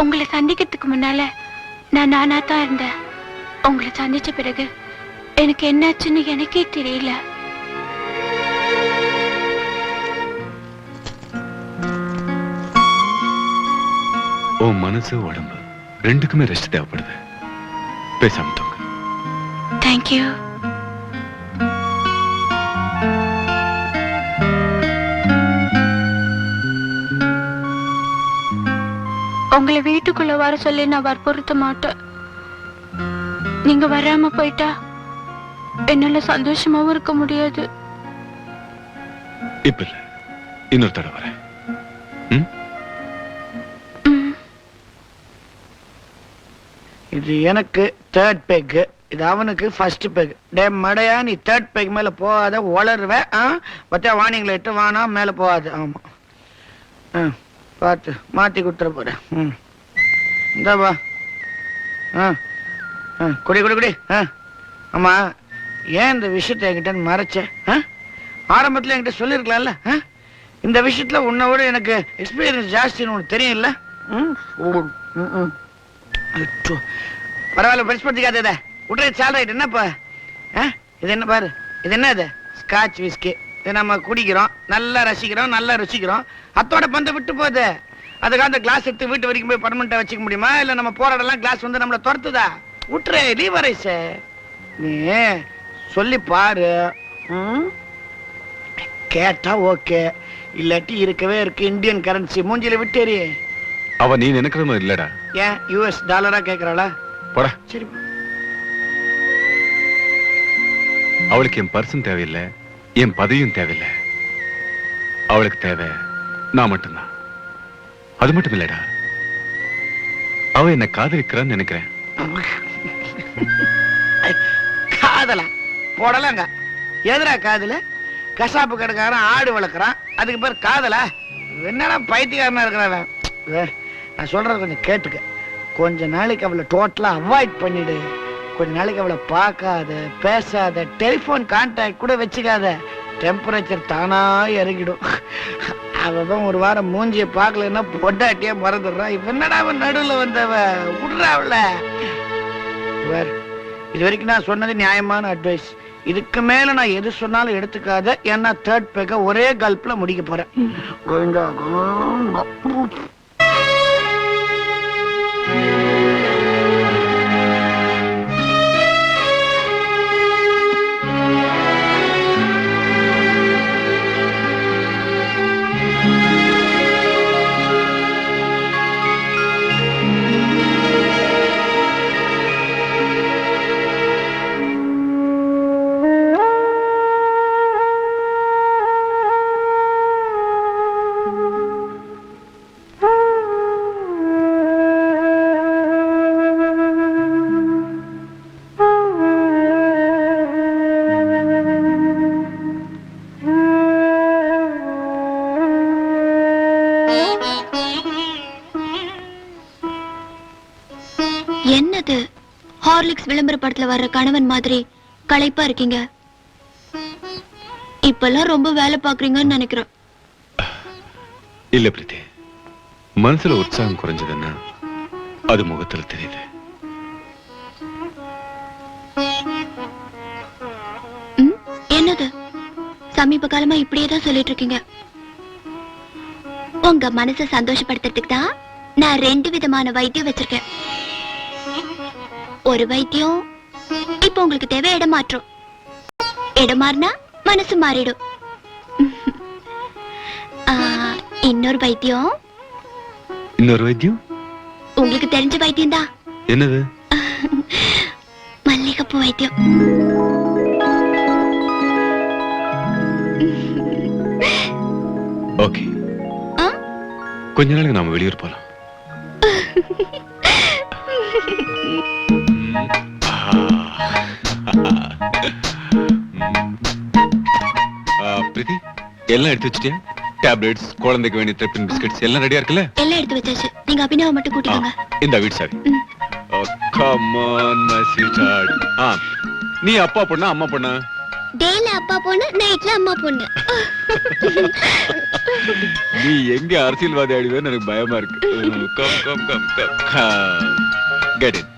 உங்களை சந்திக்கிறதுக்கு முன்னால நான் நானா தான் இருந்தேன். உங்களை சந்திச்ச பிறகு எனக்கு என்னாச்சுன்னு எனக்கே தெரியல. உன் மனசு உடம்பு ரெண்டுக்குமே ரெஸ்ட் தேவைப்படுது. பேசாம தூங்க. தேங்க்யூ. உங்களை வீட்டுக்குள்ள வர சொல்லி நான் வற்புறுத்த மாட்டேன். நீங்க வராம போயிட்டா என்னால சந்தோஷமாவும் இருக்க முடியாது. இப்ப இல்ல, இன்னொரு தடவை வரேன். ம்? இது எனக்கு தேர்ட் பெக், இது அவனுக்கு ஃபர்ஸ்ட் பெக். டே மடையா, நீ தேர்ட் பெக் மேல போகாத, வளருவேன். பத்தியா வார்னிங் லைட்டு வானா மேல போகாது. ஆமா பார்த்து மாத்தி கொடுத்துட போறேன். இந்தாப்பா. குடி குடி குடி. ஆமா, ஏன் இந்த விஷயத்தை என்கிட்ட மறைச்ச? ஆரம்பத்துல என்கிட்ட சொல்லிருக்கலாம்ல. இந்த விஷயத்துல உன்னை விட எனக்கு எக்ஸ்பீரியன்ஸ் ஜாஸ்தின்னு உனக்கு தெரியும்ல. பரவாயில்ல, பெருசுப்படுத்திக்காத. விட்ற சால்ரைட். என்னப்பா இது? என்ன பாரு, இது என்ன? இது ஸ்காட்ச் விஸ்கி. இதை நம்ம குடிக்கிறோம், நல்லா ரசிக்கிறோம், நல்லா ருசிக்கிறோம். அத்தோட பந்த விட்டு போகுது. அதுக்காக அந்த கிளாஸ் எடுத்து வீட்டு வரைக்கும் போய் பர்மனெண்டா வச்சுக்க முடியுமா? இல்ல நம்ம போராடலாம் கிளாஸ் வந்து நம்மள துரத்துதா? விட்டுரு, லீவரைஸ். நீ சொல்லி பாரு. கேட்டா ஓகே, இல்லாட்டி இருக்கவே இருக்கு இந்தியன் கரன்சி மூஞ்சில விட்டேரி. அவ நீ நினைக்கிற மாதிரி இல்லடா. ஏன் US டாலரா கேக்குறாளா? போடா. சரி, அவளுக்கு என் பர்சன் தேவையில்லை, என் பதவியும் தேவையில்லை. அவளுக்கு தேவை நான் மட்டும்தான். அது மட்டும் இல்லடா, அவ என்ன காதலிக்கிறான்னு நினைக்கிறேன். காதலா போடலாங்க? எதிரா காதல? கசாப்பு கடைக்காரன் ஆடு வளர்க்குறான், அதுக்கு பேர் காதலா? என்னடா பைத்தியக்காரனா இருக்கிறவன். நான் சொல்றது கொஞ்சம் கேட்டுக்க. கொஞ்ச நாளைக்கு அவளை டோட்டலா அவாய்ட் பண்ணிடு. கொஞ்ச நாளைக்கு அவளை பார்க்காத, பேசாத, டெலிபோன் கான்டாக்ட் கூட வச்சுக்காத. டெம்பரேச்சர் தானா இறங்கிடும். அவன் ஒரு வாரம் மூஞ்சிய பார்க்கலன்னா பொண்டாட்டியே மறந்துடுறான். இப்ப என்னடா அவன் நடுவில் வந்தவ? விடுறா அவள. இது வரைக்கும் நான் சொன்னது நியாயமான அட்வைஸ். இதுக்கு மேல நான் எது சொன்னாலும் எடுத்துக்காத. ஏன்னா தேர்ட் பேக்க ஒரே கல்ப்ல முடிக்க போறேன். என்னது ஹார்லிக்ஸ் விளம்பர படத்துல வர்ற கணவன் மாதிரி களைப்பா இருக்கீங்க? இப்பெல்லாம் ரொம்ப வேலை பாக்குறீங்கன்னு நினைக்கிறேன். இல்ல பிரீத்தி, மனசுல உற்சாகம் குறைஞ்சதுன்னா அது முகத்துல தெரியுது. என்னது சமீப காலமா இப்படியேதான் சொல்லிட்டு இருக்கீங்க? உங்க மனசை சந்தோஷப்படுத்துறதுக்கு தான் நான் 2 விதமான வைத்தியம் வச்சிருக்கேன். ஒரு வைத்தியம் இப்ப உங்களுக்கு தேவை இடமாற்றம். இடம் மாறினா மனசு மாறிடும். இன்னொரு வைத்தியம் உங்களுக்கு தெரிஞ்ச வைத்தியம் தான். என்னது? மல்லிகைப்பூ வைத்தியம். ஓகே, கொஞ்ச நாளைக்கு நாம வெளியூர் போலாம். பிரீத்தி, எல்லாம் எடுத்து வச்சிட்டியா? டேப்லெட்ஸ், குழந்தைக்கு வேண்டிய ட்ரிப்பின் பிஸ்கட்ஸ் எல்லாம் ரெடியா இருக்குல்ல? எல்லாம் எடுத்து வச்சாச்சு. நீங்க அபினவ மட்டும் கூட்டிக்கோங்க. இந்த வீட் சாவி. Come on my sweetheart. நீ அப்பா பொண்ணா அம்மா பொண்ணா? டேல அப்பா பொண்ணு, நைட்ல அம்மா பொண்ணு. நீ எங்க அரசியல்வாதி ஆடுவேன்னு எனக்கு பயமா இருக்கு. Come come come come. Get it.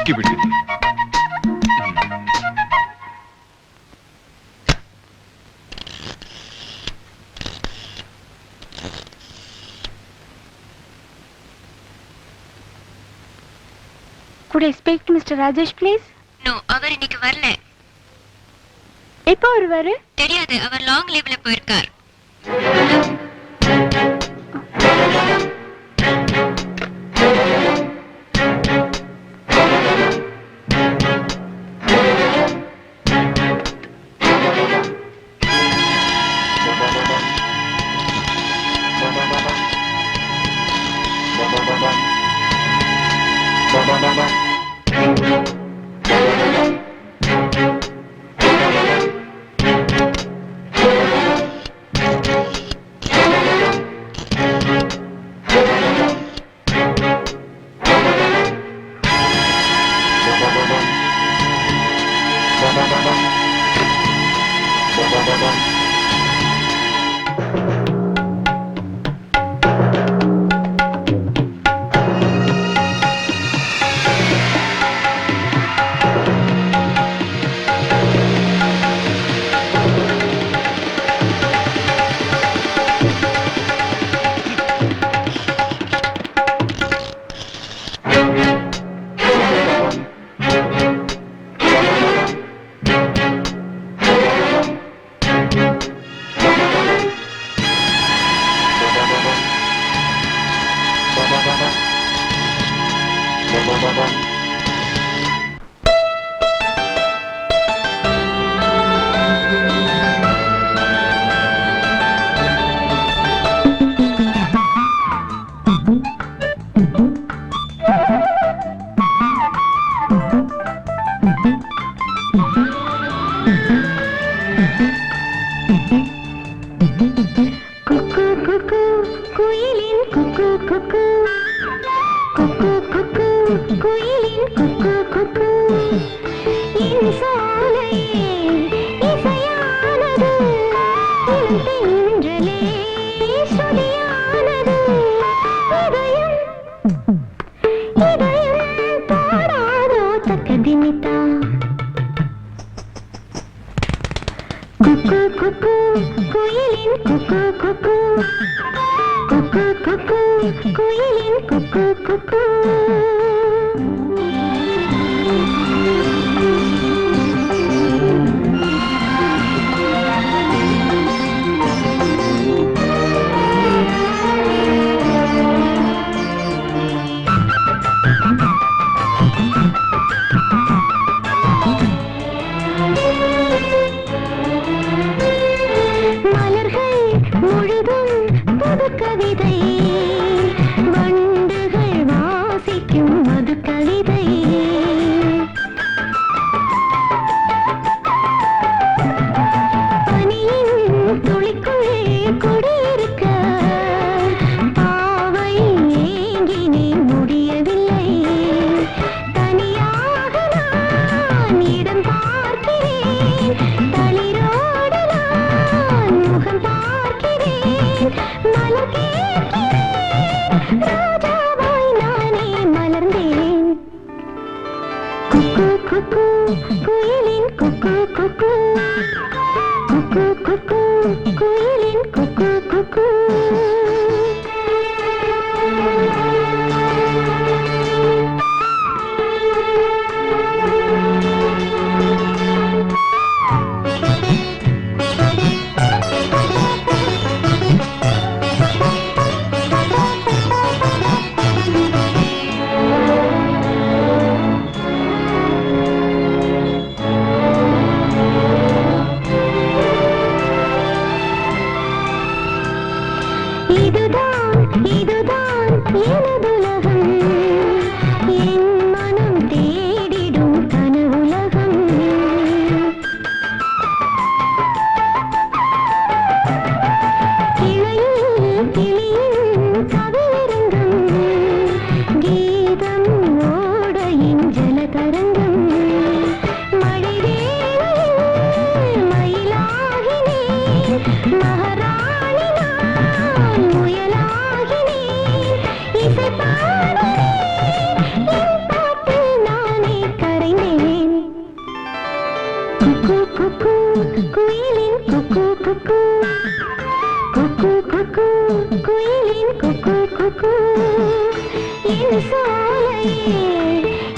Keep it with you. Could I speak to Mr. Rajesh, please? No, அவர் இன்னைக்கு வரல. எப்போ வருவாரு? தெரியாது, அவர் லாங் லீவ்ல போயிருக்கார்.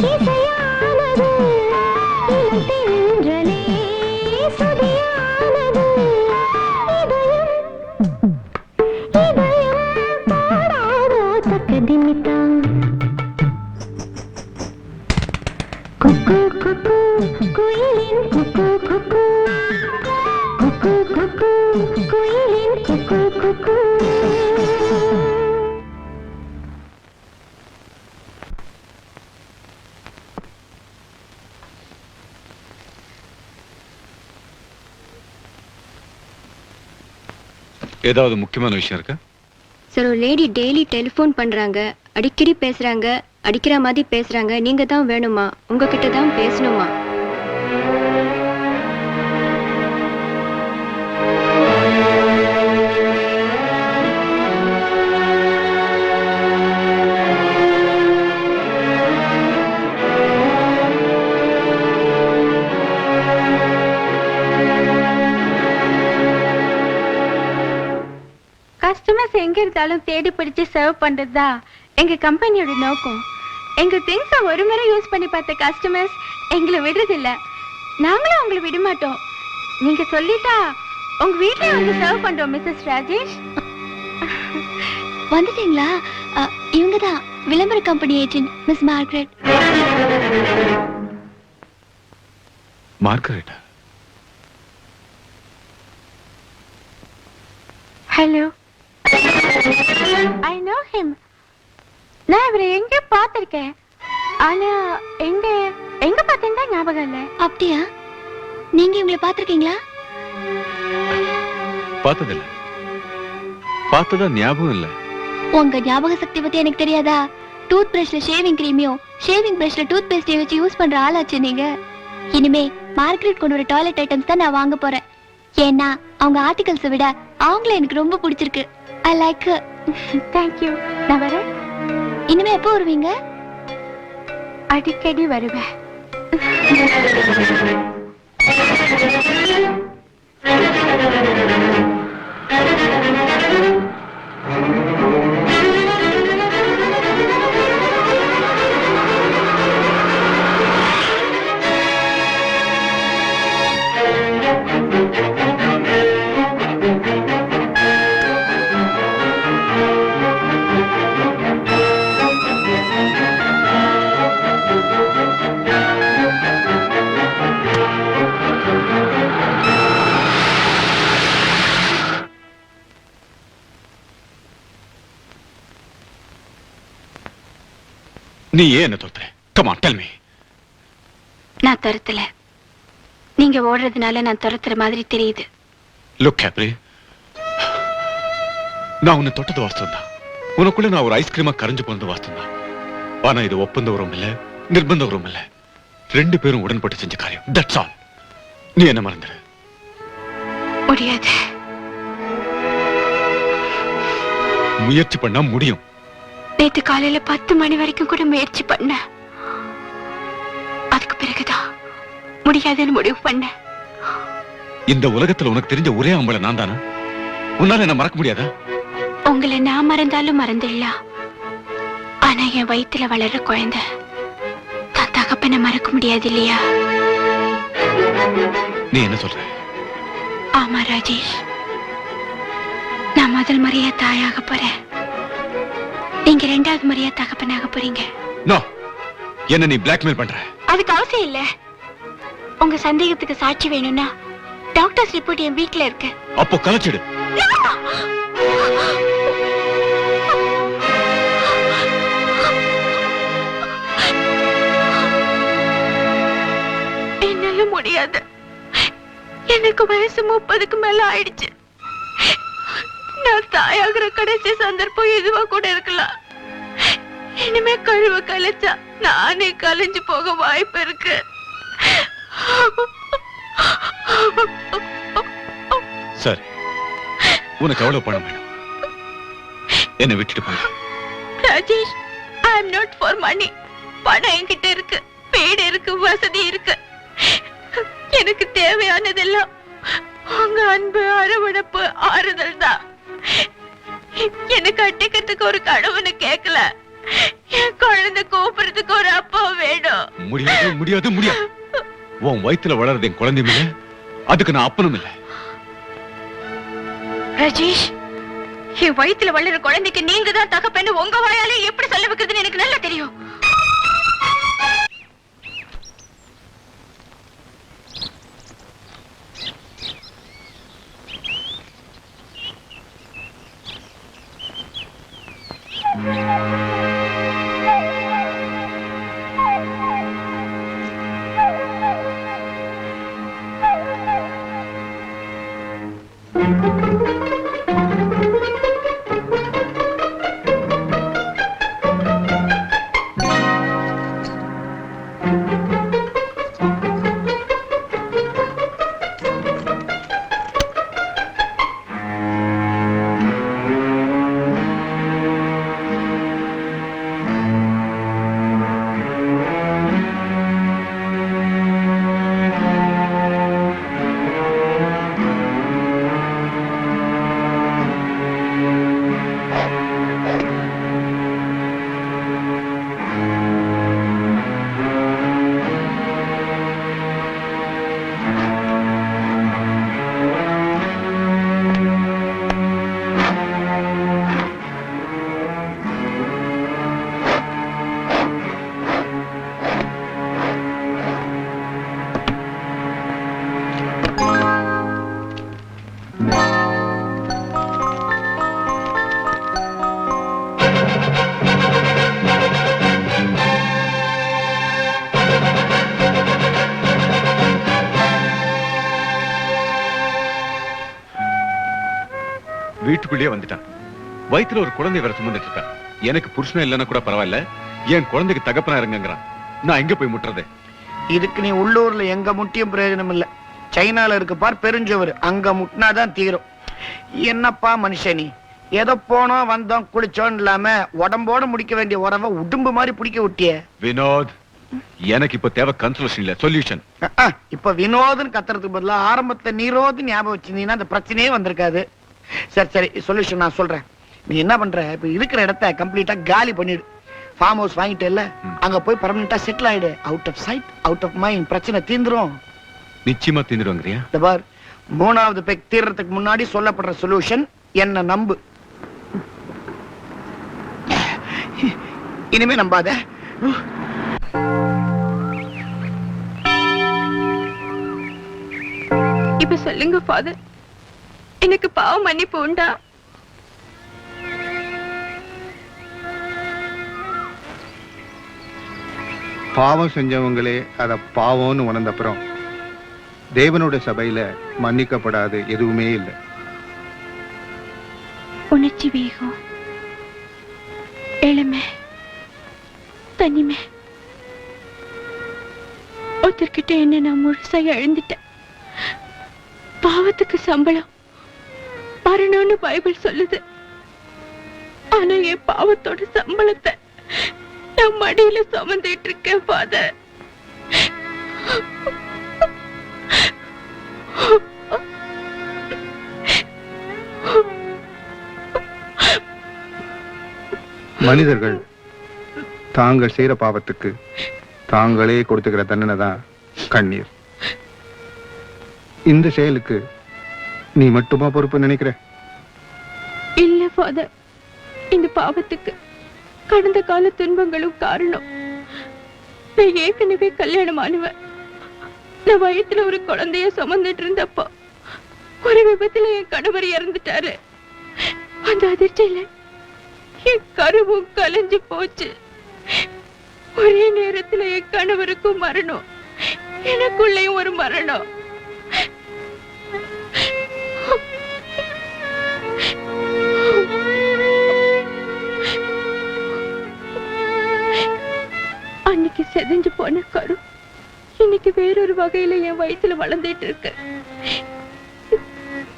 இசையானது இளந்தென்றலே சுதியா ஏதாவது முக்கியமான விஷயம் இருக்கா? சார், ஒரு லேடி டெய்லி டெலிஃபோன் பண்றாங்க, அடிக்கடி பேசுறாங்க, அடிக்கிற மாதிரி பேசுறாங்க. நீங்க தான் வேணுமா? உங்ககிட்ட தான் பேசணுமா? கஸ்டமர்ஸ் எங்க இருந்தாலும் தேடி பிடிச்சு சர்வ் பண்றதா எங்க கம்பெனியோட நோக்கம். எங்க திங்ஸை ஒரு முறை யூஸ் பண்ணி பார்த்த கஸ்டமர்ஸ் எங்களை விடுறதில்ல. நாங்களும் உங்களை விட மாட்டோம். நீங்க சொல்லிட்டா உங்க வீட்லயே வந்து சர்வ் பண்றோம். மிஸ்ஸஸ் ராஜேஷ் வந்துட்டீங்களா? இவங்க தான் விளம்பர company agent miss Margaret. Margherita? Hello, I know him. நான் இவரை எங்க பார்த்திருக்கேன். ஆனா எங்க எங்க பார்த்தேன்னு தான் ஞாபகம் இல்ல. அப்படியா? நீங்க இவங்களை பார்த்திருக்கீங்களா? பார்த்ததில்ல. பார்த்ததா ஞாபகம் இல்ல. உங்க ஞாபக சக்தி பத்தி எனக்கு தெரியாதா? டூத் பிரஷ்ல ஷேவிங் கிரீமையும் ஷேவிங் பிரஷ்ல டூத் பேஸ்டையும் வச்சு யூஸ் பண்ற ஆளாச்சு நீங்க. இனிமே மார்கரெட் கொண்டு வர டாய்லெட் ஐட்டம்ஸ் தான் நான் வாங்க போறேன். ஏன்னா அவங்க ஆர்டிகல்ஸை விட அவங்கள எனக்கு ரொம்ப பிடிச்சிருக்கு. I like. Thank you. நான் வரேன். இனிமே எப்போ வருவீங்க? அடிக்கடி வருவேன். நீ ஏன் என்ன தோத்துற? Come on, tell me. நான் துரத்தல. நீங்க ஓடுறதுனால நான் துரத்துற மாதிரி தெரியுது. Look, Capri. நான் உன்னை தொட்டது வாஸ்தவம் தான். உனக்குள்ள நான் ஒரு ஐஸ்கிரீமா கரைஞ்சு போனது வாஸ்தவம் தான். ஆனா இது ஒப்பந்த உரம் இல்ல, நிர்பந்த உரம் இல்ல. ரெண்டு பேரும் உடன்பட்டு செஞ்ச காரியம். That's all. நீ என்ன மறந்துடு. முடியாது. முயற்சி பண்ணா முடியும். நேத்து காலையில 10 மணி வரைக்கும் கூட முயற்சி பண்ண. அதுக்கு பிறகுதான் முடியாதுன்னு முடிவு பண்ண. இந்த உலகத்துல உனக்கு தெரிஞ்ச ஒரே ஆம்பளை நான் தானா? உன்னால என்ன மறக்க முடியாதா? உங்களை நான் மறந்தாலும் மறந்துடலாம். ஆனா என் வயித்துல வளர்ற குழந்தை தான் தகப்பனை மறக்க முடியாது இல்லையா? நீ என்ன சொல்ற? ஆமா ராஜேஷ், நான் முதல் முறையா தாயாக போறேன். நீங்க ரெண்டாவது முறையா தகப்பனாக போறீங்க. நோ, என்ன நீ பிளாக்மெயில் பண்ற? அதுக்கு அவசியம் இல்ல. உங்க சந்தேகத்துக்கு சாட்சி வேணும்னா டாக்டர்ஸ் ரிப்போர்ட் என் வீட்ல இருக்கு. அப்போ கலைச்சிடு. என்னால முடியாது. எனக்கு வயசு 30க்கு மேல ஆயிடுச்சு. நான் தாயாகிற கடைசி சந்தர்ப்பம் இதுவா கூட இருக்கலாம். இனிமே கழுவ கலைச்சா நானே கலைஞ்சு போக வாய்ப்பு இருக்கு. சரி, உனக்கு எவ்வளவு பணம் வேணும்? என்னை விட்டுட்டு போங்க. ராஜேஷ், ஐ அம் நாட் ஃபார் மணி. பணம் என்கிட்ட இருக்கு, வீடு இருக்கு, வசதி இருக்கு. எனக்கு தேவையானதெல்லாம் உங்க அன்பு, அரவணைப்பு, ஆறுதல் தான். என்ன கட்டிக்கிறதுக்கு ஒரு கணவனு கேட்கல. என் குழந்தை கூப்பிடுறதுக்கு ஒரு அப்பா வேணும். முடியாது, முடியாது, முடியாது. உன் வயித்துல வளர்றது என் குழந்தையும் இல்ல, அதுக்கு நான் அப்பனும் இல்ல. ராஜேஷ், என் வயித்துல வளர்ற குழந்தைக்கு நீங்க தான் தகப்பன்னு உங்க வாயாலே எப்படி சொல்ல வைக்கிறதுன்னு எனக்கு நல்லா தெரியும். வீட்டுக்குள்ளேயே வந்துட்டான். வயித்துல ஒரு குழந்தை வேற சுமந்துட்டு இருக்கா. எனக்கு புருஷன் இல்லைன்னா கூட பரவாயில்ல, என் குழந்தைக்கு தகப்பனா இருங்கிறான். நான் எங்க போய் முட்டுறது? இதுக்கு நீ உள்ளூர்ல எங்க முட்டியும் பிரயோஜனம் இல்ல. சைனால இருக்கு பார் பெருஞ்சவர், அங்க முட்டினாதான் தீரும். என்னப்பா மனுஷன் நீ, ஏதோ போனோம் வந்தோம் குளிச்சோம் இல்லாம உடம்போட முடிக்க வேண்டிய உறவை உடும்பு மாதிரி பிடிக்க விட்டிய. வினோத், எனக்கு இப்ப தேவை கன்சல்யூஷன் இல்ல, சொல்யூஷன். இப்ப வினோதன் கத்துறதுக்கு பதிலா ஆரம்பத்துல நீரோது ஞாபகம் வச்சிருந்தீங்கன்னா அந்த பிரச்சனையே வந்திருக்காது. சரி சரி, சொல்யூஷன் நான் சொல்றேன். நீ என்ன பண்ற, இப்ப இருக்கிற இடத்த கம்ப்ளீட்டா காலி பண்ணிடு. ஃபார்ம் ஹவுஸ் வாங்கிட்டு இல்ல, அங்க போய் பர்மனண்டா செட்டில் ஆயிடு. Out of sight out of mind, பிரச்சனை தீந்துரும். நிச்சயமா தீந்துருவாங்கறியா? இந்த பார், 3வது பெக் தீர்றதுக்கு முன்னாடி சொல்லப்படுற சொல்யூஷன் என்ன நம்பு. இனிமே நம்பாத. இப்ப சொல்லுங்க ஃபாதர், எனக்கு பாவ மன்னிப்பு உண்டா? பாவம் செஞ்சவங்களே அத பாவம்னு உணர்ந்த அப்புறம் தேவனோட சபையில மன்னிக்கப்படாது எதுவுமே இல்லை. உணர்ச்சி வேகம், இளமை, தனிமை, ஒருத்தர்கிட்ட என்ன நான் முழுசா எழுந்துட்டேன். பாவத்துக்கு சம்பளம் மரணம்னு பைபிள் சொல்லுது. ஆனா என் பாவத்தோட சம்பளத்தை நான் மடியில சுமந்துட்டு இருக்கேன் ஃபாதர். மனிதர்கள் தாங்கள் செய்யற பாவத்துக்கு தாங்களே கொடுத்துக்கிற தண்டனை தான் கண்ணீர். இந்த செயலுக்கு நீ மட்டுமா பொறுப்பு நினைக்கிற? இல்ல ஃபாதர், இந்த பாவத்துக்கு கடந்த கால துன்பங்களும் காரணம். நான் ஏற்கனவே கல்யாணமானவன். நான் வயித்துல ஒரு குழந்தைய சுமந்துட்டு இருந்தப்போ ஒரு விபத்துல என் கணவர் இறந்துட்டாரு. அந்த அதிர்ச்சியில என் கருவும் கலைஞ்சு போச்சு. ஒரே நேரத்துல என் கணவருக்கும் மரணம், எனக்குள்ளேயும் ஒரு மரணம். அன்னைக்கு செதஞ்சு போன கரு இன்னைக்கு வேறொரு வகையில என் வயித்துல வளர்ந்துட்டு இருக்கு.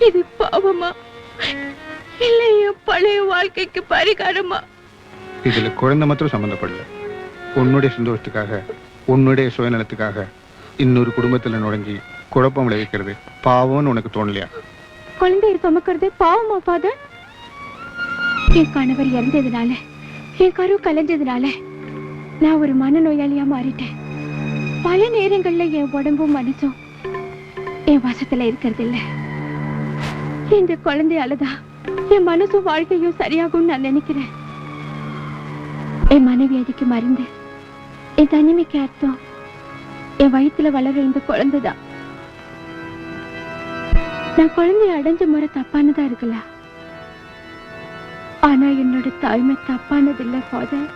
இது பாவமா இல்ல என் பழைய வாழ்க்கைக்கு பரிகாரமா? இதுல குழந்தை மாத்திரம் சம்பந்தப்படல. உன்னுடைய சந்தோஷத்துக்காக, உன்னுடைய சுயநலத்துக்காக இன்னொரு குடும்பத்துல நுழைஞ்சி குழப்பம் விளைவிக்கிறது பாவம்னு உனக்கு தோணலையா? குழந்தைய சுமக்கிறது பாவமா ஃபாதர்? என் கணவர் இறந்ததுனால, என் கரு கலைஞ்சதுனால நான் ஒரு மனநோயாளியா மாறிட்டேன். பல நேரங்கள்ல என் உடம்பும் மனசும் என் வசத்துல இருக்கிறது இல்ல. இந்த குழந்தையாலதான் என் மனசும் வாழ்க்கையும் சரியாகும் நான் நினைக்கிறேன். என் மனைவியதிக்கு மருந்து, என் தனிமைக்கு அர்த்தம் என் வயித்துல வளர இந்த குழந்தைதான். நான் குழந்தைய அடைஞ்ச முறை தப்பானதா இருக்கலாம், ஆனா என்னோட தாய்மை தப்பானது இல்ல father.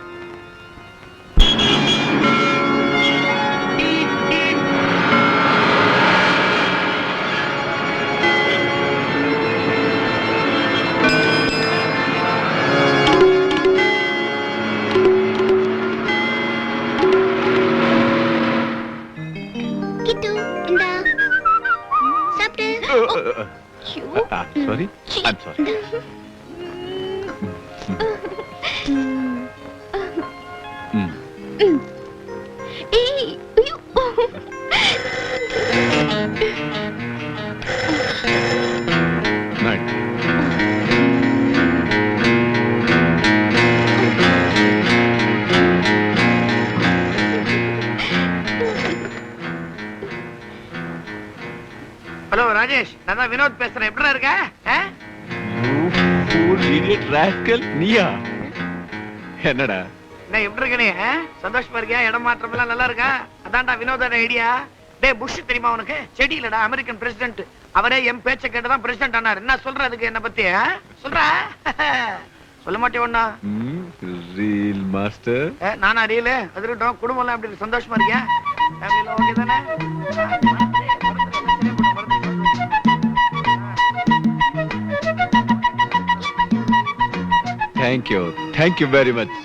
Sorry, I'm sorry. Night. Hello Rajesh, நான் தான் வினோத் பேசுறேன். எப்படி இருக்க? நீயா? என்னடா நான் எப்படி இருக்கனே? சந்தோஷமா இருக்கியா? இடம் மாற்றம் எல்லாம் நல்லா இருக்கா? அதான்டா வினோதோட ஐடியா. டேய் புஷ் தெரியுமா உனக்கு? செடி இல்லடா, அமெரிக்கன் பிரசிடென்ட். அவரே என் பேச்ச கேட்டுதான் பிரசிடென்ட் ஆனார். என்ன சொல்ற அதுக்கு என்ன பத்தி? சொல்ற சொல்ல மாட்டே ஒண்ணா? Reel master. நானா ரீல்? அது இருக்கட்டும், குடும்பம் எல்லாம் எப்படி சந்தோஷமா இருக்கியா? ஃபேமிலில ஓகே தானே? Thank you very much.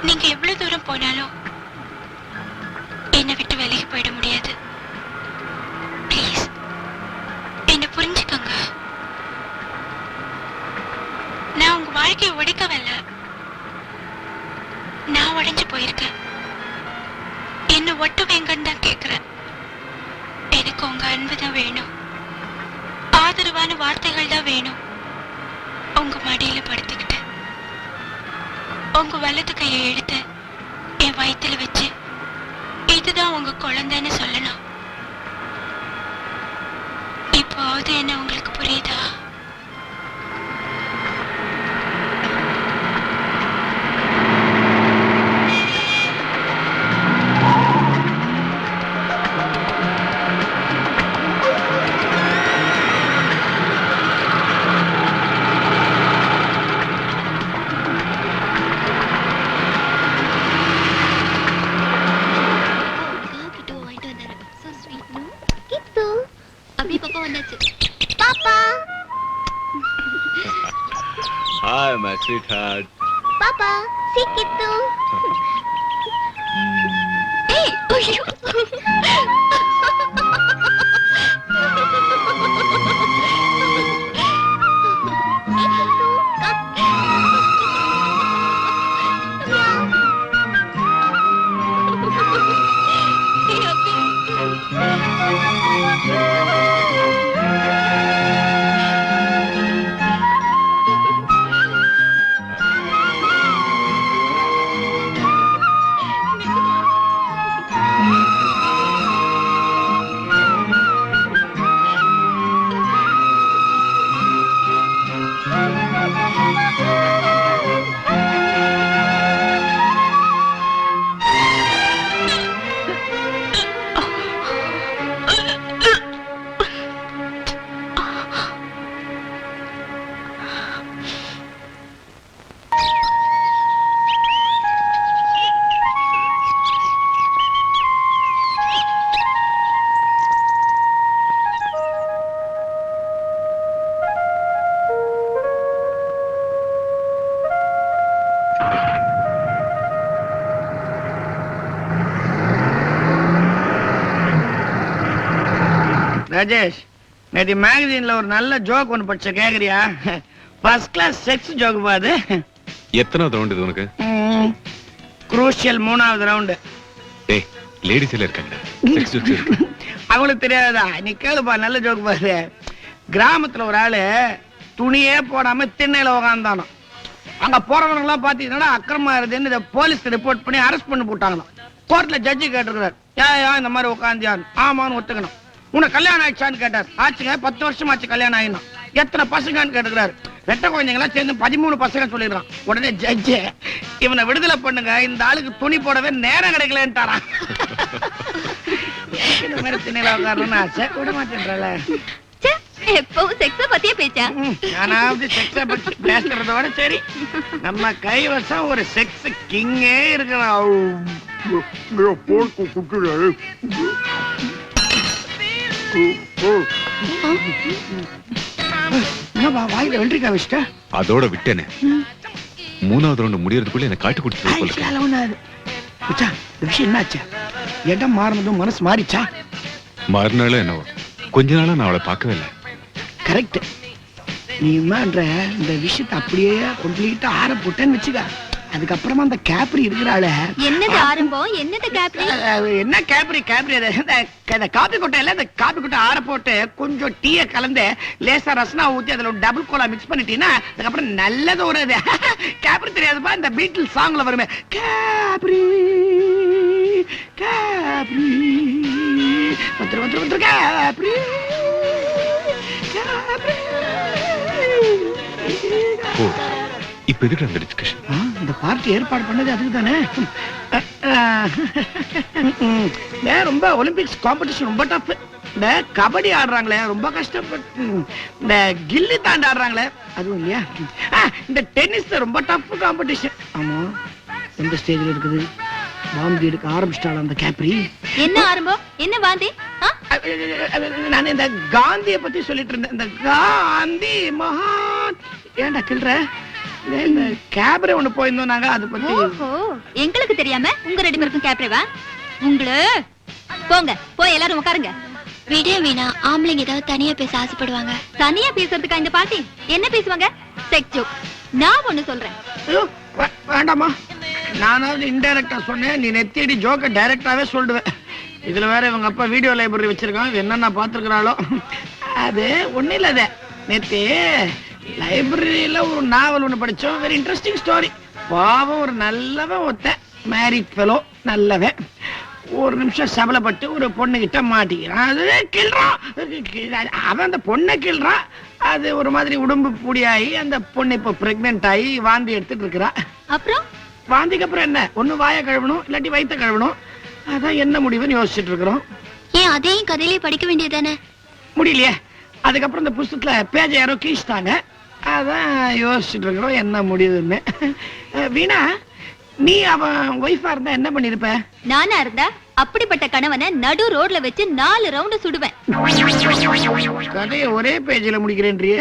நீங்க எவ்வளவு தூரம் போனாலும் என்னை விட்டு விலகி போயிட முடியாது. ப்ளீஸ் என்ன புரிஞ்சுக்கங்க. நான் உங்க வாழ்க்கையை உடைக்கவில்ல, நான் உடைஞ்சு போயிருக்கேன். என்ன ஒட்டு வேங்கன்னு தான் கேக்குறேன். எனக்கு உங்க அன்பு தான் வேணும், ஆதரவான வார்த்தைகள் தான் வேணும். உங்க மடியில படுத்துக்கிட்டு உங்க வலது கையை எடுத்து என் வயித்துல வச்சு இதுதான் உங்க குழந்தைன்னு சொல்லணும். இப்போது என்ன உங்களுக்கு புரியுதா? Hi, my sweetheart. Papa, see Kittu. Hey, ayyo. Rajesh, நேற்று மேகசின்ல ஒரு நல்ல ஜோக் ஒன்று படிச்ச, கேக்குறியா? ஃபர்ஸ்ட் கிளாஸ் செக்ஸ் ஜோக் பாது. எத்தனாவது ரவுண்ட் இது உனக்கு? குரூஷியல் 3வது ரவுண்டு. டேய், லேடிஸ் எல்லாம் இருக்காங்க. செக்ஸ் ஜோக்ஸ் இருக்கு. அவங்களுக்கு தெரியாதா? நீ கேளுப்பா, நல்ல ஜோக்கு பாரு. கிராமத்துல ஒரு ஆளு துணியே போடாம திண்ணையில உக்காந்தானோ. அங்க போறவங்க எல்லாம் பாத்தீங்கன்னா அக்கிரமா இருதுன்னு இதை போலீஸ் ரிப்போர்ட் பண்ணி அரெஸ்ட் பண்ணி போட்டாங்களாம். கோர்ட்ல ஜட்ஜி கேட்டிருக்கிறார், ஏன் இந்த மாதிரி உட்காந்தியான்னு. ஆமான்னு ஒத்துக்கணும். உனக்கு கல்யாணம் ஆயிடுச்சான்னு கேட்டார். ஆச்சுங்க, 10 வருஷம் ஆச்சு கல்யாணம் ஆயிடும். எத்தனை பசங்கன்னு கேட்டுக்கிறாரு. ரெட்ட குழந்தைங்களா சேர்ந்து 13 பசங்க சொல்லிடுறான். உடனே ஜட்ஜு, இவனை விடுதலை பண்ணுங்க, இந்த ஆளுக்கு துணி போடவே நேரம் கிடைக்கலன்ட்டாரான். இந்த மாதிரி திண்ணையில உட்காரணும்னு ஆசை, விட மாட்டேன்றால. எப்பவும் செக்ஸ பத்தியே பேச்சா? நானாவது செக்ஸ பத்தி பேசுறதோட சரி, நம்ம கைவசம் ஒரு செக்ஸ் கிங்கே இருக்கிறான். வாயில வெள்ளரிக்காய் வச்சுட்ட. அதோட விட்டேனே. 3வது ரவுண்ட் முடியறதுக்குள்ள என்ன காட்டு கொடுத்து விஷயம் என்னாச்சு? இடம் மாறினதும் மனசு மாறிச்சா? மறுநாளும் என்னவோ கொஞ்ச நாளா நான் அவளை பார்க்கவே இல்லை. கரெக்ட். நீ என்னன்ற இந்த விஷயத்தை அப்படியே கம்ப்ளீட்டா ஆற போட்டேன்னு வச்சுக்க. அதுக்கப்புறமா அந்த கேப்ரி இருக்கிறாள. என்னது ஆரம்பம்? என்னது கேப்ரி? என்ன கேப்ரி? கேப்ரி இந்த காபி கொட்டையில இந்த காபி கொட்டை ஆற போட்டு கொஞ்சம் டீயை கலந்து லேசா ரசனா ஊத்தி அதுல ஒரு டபுள் கோலா மிக்ஸ் பண்ணிட்டீங்கன்னா அதுக்கப்புறம் நல்லது ஒரு கேப்ரி. தெரியாதுப்பா, இந்த பீட்டில் சாங்ல வருமே, கேப்ரி கேப்ரி வந்துரு வந்துரு வந்துரு கேப்ரி கேப்ரி. இப்ப எதுக்கு அந்த டிஸ்கஷன்? இந்த பார்ட்டி ஏற்பாடு பண்ணது அதுக்கு தானே. ரொம்ப ஒலிம்பிக்ஸ் காம்படிஷன் ரொம்ப டஃப். இந்த கபடி ஆடுறாங்களே ரொம்ப கஷ்டப்பட்டு, இந்த கில்லி தாண்டி ஆடுறாங்களே அதுவும் இல்லையா. இந்த டென்னிஸ் ரொம்ப டஃப் காம்படிஷன். ஆமா, எந்த ஸ்டேஜ்ல இருக்குது? வாந்தி எடுக்க ஆரம்பிச்சிட்டாள் அந்த கேப்ரி. என்ன ஆரம்பம்? என்ன வாந்தி? நான் இந்த காந்தியை பத்தி சொல்லிட்டு இருந்தேன். இந்த காந்தி மகான். ஏன்டா கிள்ற? இந்த கேப்ரே ஒண்ணு போயிருந்தோம் நாங்க, அதை பத்தி. எங்களுக்கு தெரியாம உங்க 2 பேருக்கும் கேப்ரேவா? உங்கள போங்க, போய் எல்லாரும் உட்காருங்க. விட வீணா, ஆம்பளைங்க ஏதாவது தனியா பேச ஆசைப்படுவாங்க. தனியா பேசுறதுக்கா இந்த பார்ட்டி? என்ன பேசுவாங்க? Sex joke. நான் ஒண்ணு சொல்றேன். ஐயோ வேண்டாமா, நானாவது இன்டைரக்டா சொன்னேன், நீ நெத்தியடி ஜோக்க டைரக்டாவே சொல்லுவேன். இதுல வேற இவங்க அப்பா வீடியோ லைப்ரரி வச்சிருக்கான், என்னென்ன பாத்துருக்கிறாளோ. அது ஒண்ணு இல்ல, நேத்து லைப்ரரியில ஒரு நாவல் ஒண்ணு படிச்சோம். Very interesting story. பாவம் ஒரு நல்லவன் ஒருத்த, மேரிட் ஃபெலோ, நல்லவன். ஒரு நிமிஷம் சபலப்பட்டு ஒரு பொண்ணு கிட்ட மாட்டிக்கிறான். அது கிள்றான். அவன் அந்த பொண்ணை கிள்றான். அது ஒரு மாதிரி உடம்பு பூடியாகி அந்த பொண்ணு இப்ப பிரெக்னென்ட் ஆகி வாந்தி எடுத்துட்டு இருக்கிறா. அப்புறம் வாந்திக்கு அப்புறம் என்ன? ஒண்ணு வாயை கழுவணும், இல்லாட்டி வயிற்ற கழுவணும். அதான் என்ன முடிவுன்னு யோசிச்சுட்டு இருக்கிறோம். ஏன் அதையும் கதையிலே படிக்க வேண்டியதானே? முடியலையே. அதுக்கப்புறம் இந்த புஸ்தகத்துல பேஜ யாரோ கீழ்ச்சிட்டாங்க. அதான் யோசிச்சுட்டு இருக்கிறோம் என்ன முடியுதுன்னு. வீணா, நீ அவன் ஒய்ஃபா இருந்தா என்ன பண்ணிருப்ப? நானா இருந்தா அப்படிப்பட்ட கணவனை நடு ரோட்ல வச்சு 4 ரவுண்ட் சுடுவேன். கதையை ஒரே பேஜ்ல முடிக்கிறேன்றியே.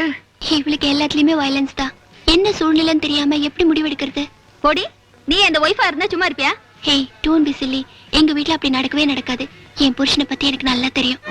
இவளுக்கு எல்லாத்துலயுமே வயலன்ஸ் தான். என்ன சூழ்நிலைன்னு தெரியாம எப்படி முடிவெடுக்கிறது? போடி, நீ அந்த ஒய்ஃபா இருந்தா சும்மா இருப்பியா? ஹே, டோன்ட் பி சில்லி. எங்க வீட்ல அப்படி நடக்கவே நடக்காது. என் புருஷனை பத்தி எனக்கு நல்லா தெரியும்.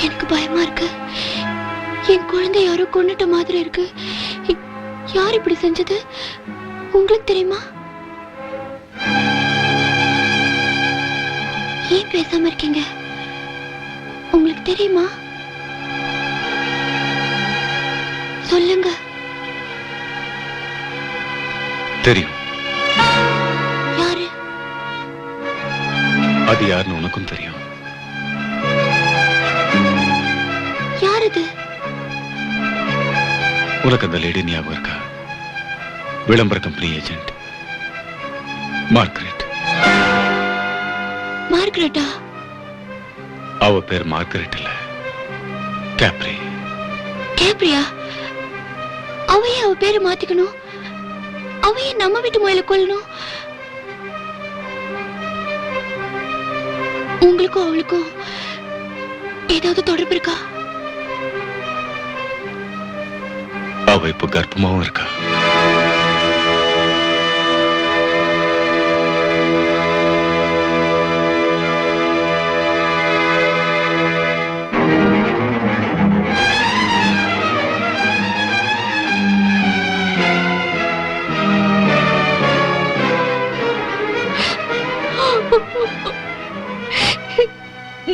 எனக்கு பயமா இருக்கு. என் குழந்தை யாரோ கொன்னுட்ட மாதிரி இருக்கு. யார் இப்படி செஞ்சது உங்களுக்கு தெரியுமா? ஏன் பேசாம இருக்கீங்க? உங்களுக்கு தெரியுமா? சொல்லுங்க. தெரியும். யாரு? அது யாருன்னு உனக்கும் தெரியும். யார் அது? உனக்கு அந்த லேடி ஞாபகம் இருக்கா? விளம்பர கம்பெனி ஏஜென்ட் மார்கரெட். மார்கரெட்டா? அவ பேர் மார்கரெட் இல்ல, கேப்ரி. கேப்ரியா? அவையே அவ பேரை மாத்திக்கணும்? அவையே நம்ம வீட்டு முயல கொல்லணும்? உங்களுக்கும் அவளுக்கும் ஏதாவது தொடர்பு இருக்கா? அவ இப்ப கர்ப்பமாவும் இருக்கா.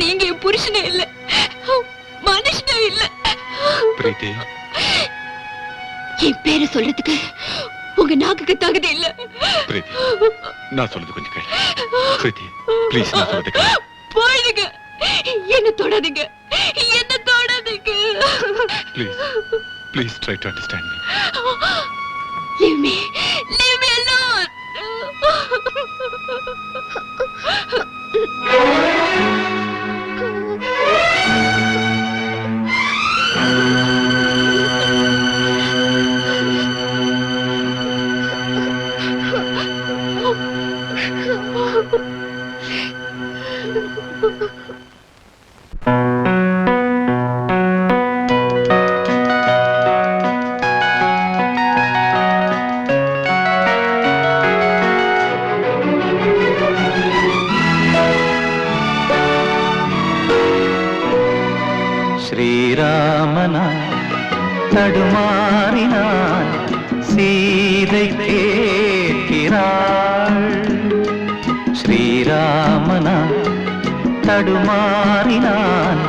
நீங்க என் புருஷனே இல்ல, மனுஷனே இல்ல. பிரீத்தி, என் பேரை சொல்றதுக்கு உங்க நாக்குக்கு தகுதி இல்ல. பிரீத்தி, நான் சொல்றது கொஞ்சம் கேளு. பிரீத்தி, ப்ளீஸ், நான் சொல்றது கேளு. போயிடுங்க, என்ன தொடாதீங்க, என்ன தொடாதீங்க. Please, please try to understand me. Leave me, leave me alone. ஸ்ரீராமனா தடுமாறினான், சீதை கேட்கிறாள். ஸ்ரீராமனா தடுமாறினான்,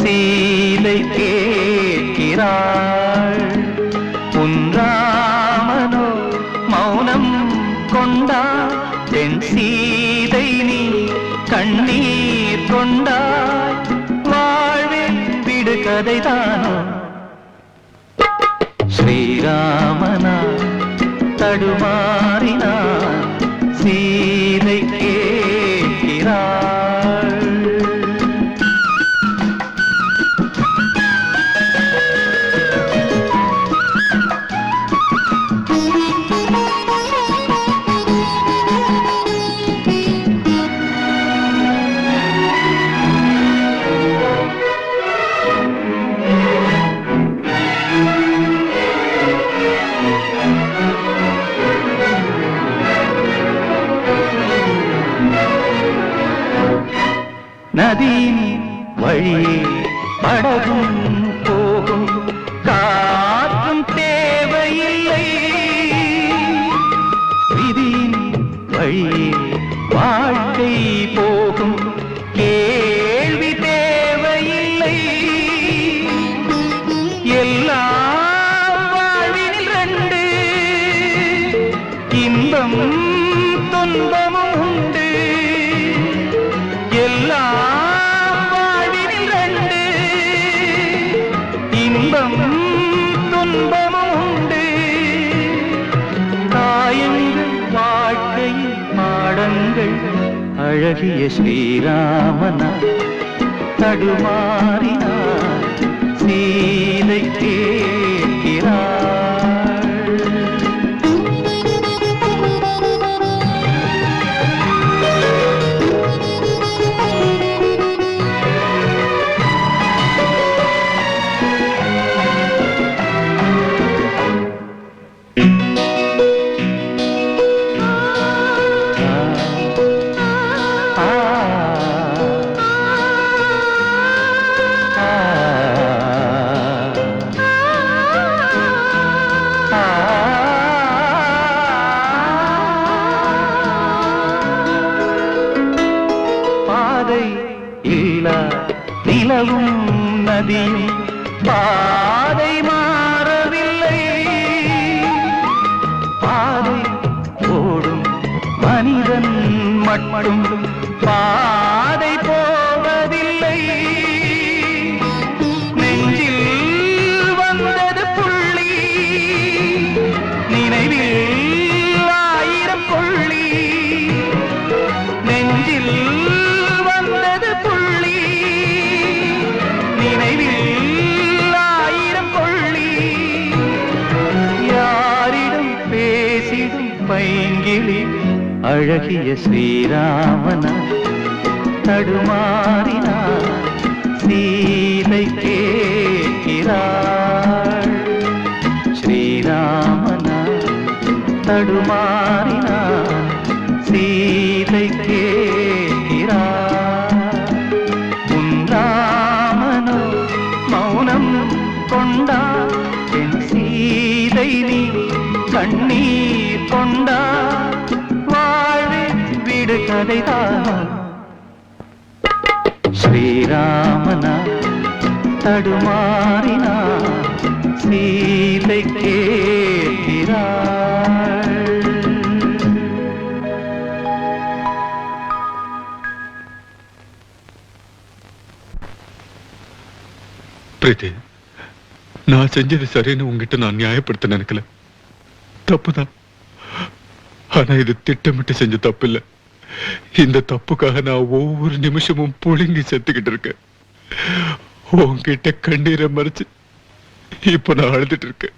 சீதை கேட்கிறாள். உன் ராமனோ மௌனம் கொண்டாள், தென் சீதை நீ கண்ணீர் கொண்டாள். வாழ்வில் விடு கதைதானோ? ஸ்ரீராமனா தடுமாறினான், சீதை கேட்கிறாள். நதியின் வழியே படகும் போகும், காற்றும் தேவையில்லை. விதியின் வழியே வாழ்க்கை போகும், கேள்வி தேவையில்லை. எல்லாம் வாழ்வில் ரெண்டு, இன்பம் துன்பமும் உண்டு. எல்லாம் வாழ்வில் ரெண்டு, இன்பம் துன்பமும் உண்டு. காயங்கள் வாழ்க்கையில் பாடங்கள், அழகிய ஸ்ரீராமனா தடுமாறினார், சீதை கேட்கிறார். நதியும் பாதை மாறவில்லை. பாதை ஓடும் மனிதன் மட்டும் பாதை போவதில்லை. நெஞ்சில் வந்தது புள்ளி, நினைவில் ஆயிரம் கொள்ளி. நெஞ்சில் வந்தது புள்ளி, நினைவில் ஆயிரம் கொள்ளி. யாரிடம் பேசிடும் பைங்கிளி அழகிய ஸ்ரீராமனா தடுமாறினார் சீதை கேட்கிறாள். ஸ்ரீராமனா தடுமாறினார் சீதை கேட்கிறாள். உந்தாமனோ மௌனம் கொண்டா என் சீதை நீ கண்ணீர் கொண்டா வாழ்வு விடு கதைதான். ஸ்ரீராமனா தடுமாறினா சீதை கேட்கிறாள். பிரீத்தி, நான் செஞ்சது சரின்னு உங்ககிட்ட நான் நியாயப்படுத்த நினைக்கல, தப்புதான். ஆனா இது திட்டமிட்டு செஞ்ச தப்பு இல்ல. இந்த தப்புக்காக நான் ஒவ்வொரு நிமிஷமும் புழுங்கி செத்துக்கிட்டு இருக்கேன். உன்கிட்ட கண்ணீரை மறைச்சு இப்ப நான் அழுதுட்டு இருக்கேன்.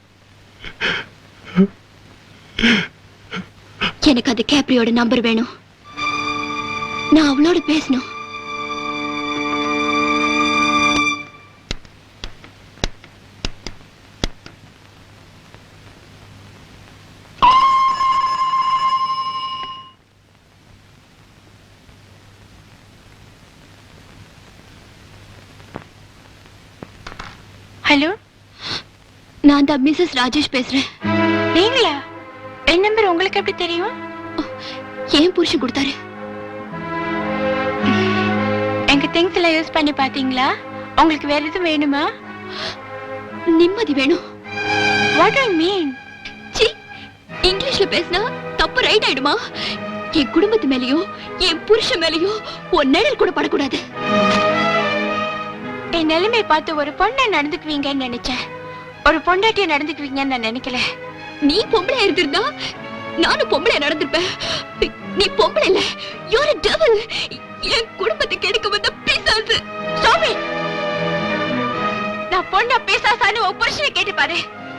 எனக்கு அது கேப்ரியோட நம்பர் வேணும். நான் அவளோட பேசணும். ஹலோ, நான் தான் மிஸ்ஸஸ் ராஜேஷ் பேசுறேன். நீங்களா? என் நம்பர் உங்களுக்கு எப்படி தெரியும்? ஏன் புருஷன் கொடுத்தாரு? எங்க திங்ஸ் எல்லாம் யூஸ் பண்ணி பாத்தீங்களா? உங்களுக்கு வேற எதுவும் வேணுமா? நிம்மதி வேணும். What I mean? சி, இங்கிலீஷ்ல பேசினா தப்பு ரைட் ஆயிடுமா? என் குடும்பத்து மேலயும் என் புருஷன் மேலயும் ஒரு நிழல் கூட படக்கூடாது. என் நிலைமை பார்த்து ஒரு பொண்ணை நடந்துக்குவீங்கன்னு நினைச்சேன். ஒரு பொண்டாட்டிய நடந்துக்குவீங்கன்னு நான் நினைக்கல. நீ பொம்பளை இருந்திருந்தா நானும் பொம்பளை நடந்திருப்பேன். நீ பொம்பளை இல்ல, you're a devil. என் குடும்பத்தை கெடுக்க வந்த பிசாசு. சாமி, நான் பொண்ணா பிசாசான்னு உன் புருஷனை கேட்டு பாரு.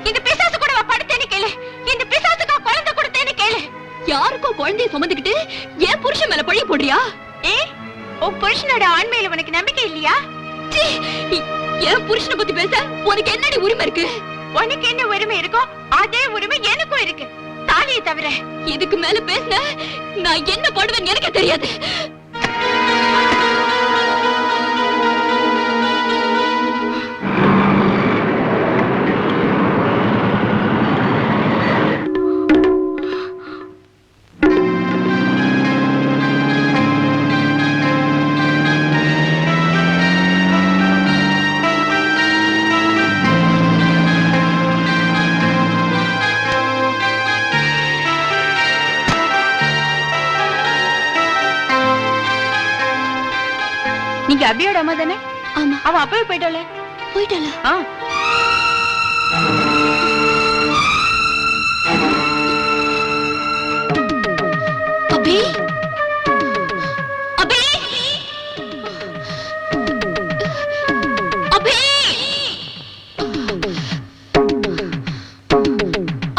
இந்த பிசாசு கூட படுத்தேன்னு கேளு. இந்த பிசாசுக்கா குழந்தை கொடுத்தேன்னு கேளு. யாருக்கோ குழந்தைய சுமந்துக்கிட்டு என் புருஷன் மேல பழிய போடுறியா? உன் புருஷனோட ஆண்மையில உனக்கு நம்பிக்கை இல்லையா? என் புருஷனை பத்தி பேச உனக்கு என்னடி உரிமை இருக்கு? உனக்கு என்ன உரிமை இருக்கோ அதே உரிமை எனக்கும் இருக்கு, தாலியை தவிர. இதுக்கு மேல பேசின நான் என்ன பண்ணுவேன்னு எனக்கு தெரியாது. நீங்க அபியோட அம்மா தானே? ஆமா. அவன் அப்பவே போயிட்டாளே. போயிட்டாளா? அபி, அபி, அபி,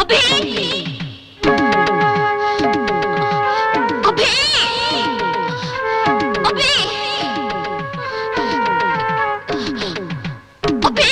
அபி, அபி, அபி.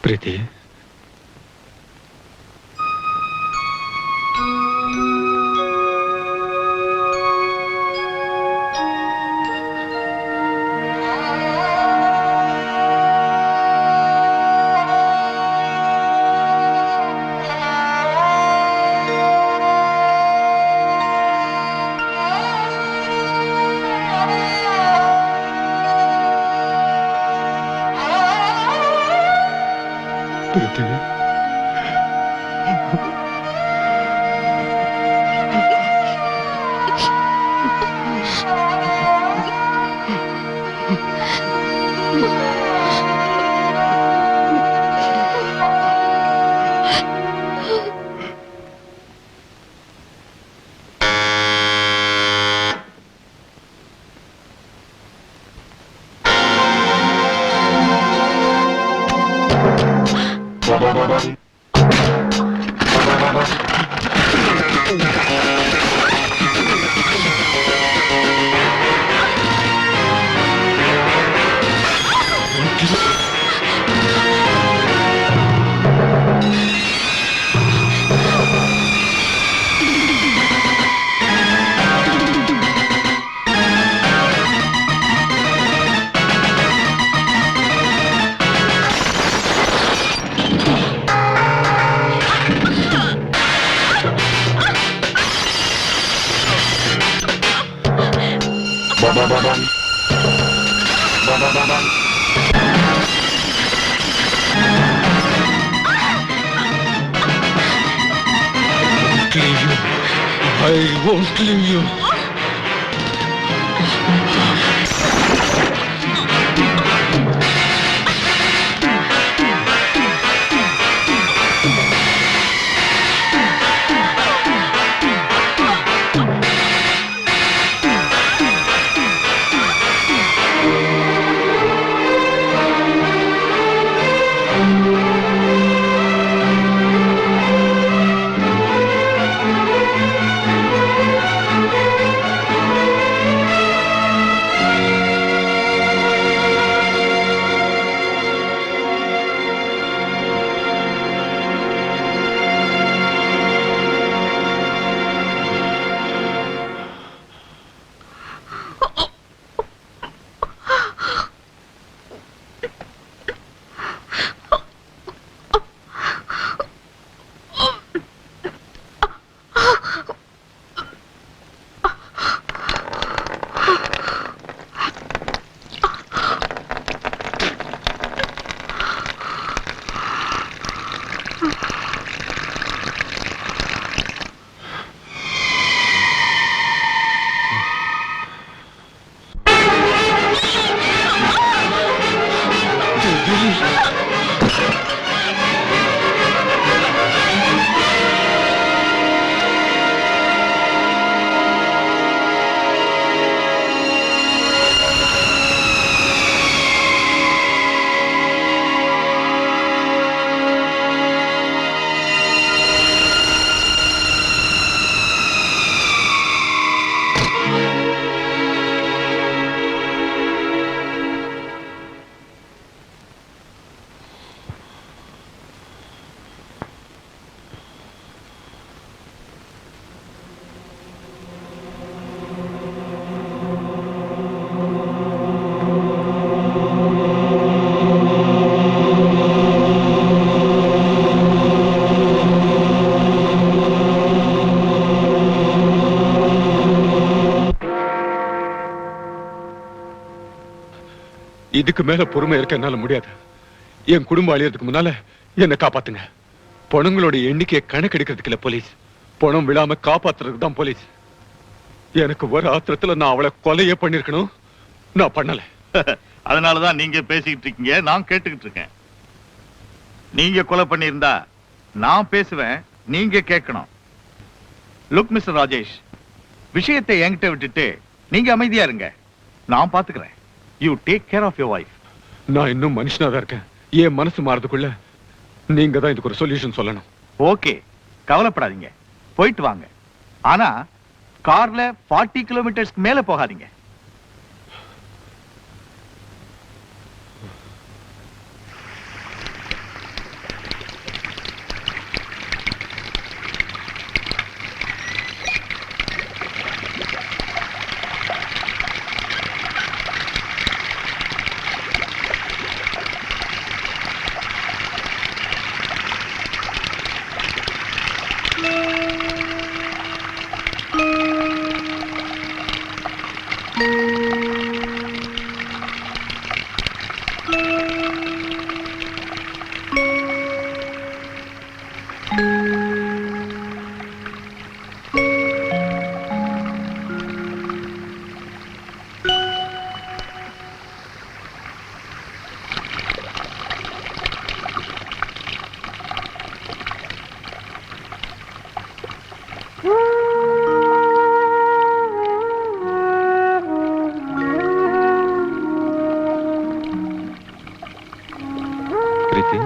பிரீத்தி, பிரீத்தி, I won't leave you. இதுக்கு மேல பொறுமை இருக்க என்னால முடியாது. என் குடும்பம் அழியறதுக்கு முன்னால என்ன காப்பாத்துங்க. பணங்களோட எண்ணிக்கையை கணக்கெடுக்கிறதுக்கு இல்ல போலீஸ், பணம் விழாம காப்பாத்துறதுக்கு தான் போலீஸ். எனக்கு ஒரு ஆத்திரத்துல நான் அவளை கொலையே பண்ணிருக்கணும், நான் பண்ணல. அதனாலதான் நீங்க பேசிக்கிட்டு இருக்கீங்க, நான் கேட்டுக்கிட்டு இருக்கேன். நீங்க கொலை பண்ணியிருந்தா நான் பேசுவேன், நீங்க கேட்கணும். லுக் மிஸ்டர் ராஜேஷ், விஷயத்தை என்கிட்ட விட்டுட்டு நீங்க அமைதியா இருங்க, நான் பாத்துக்கிறேன். You take care of your wife. நான் இன்னும் மனுஷனா தான் இருக்கேன். என் மனசு மாறதுக்குள்ள நீங்க தான் இதுக்கு ஒரு சொல்யூஷன் சொல்லணும். ஓகே, கவலைப்படாதீங்க, போயிட்டு வாங்க. ஆனா கார்ல 40 கிலோமீட்டர்ஸ்க்கு மேல போகாதீங்க. பிரீத்தி,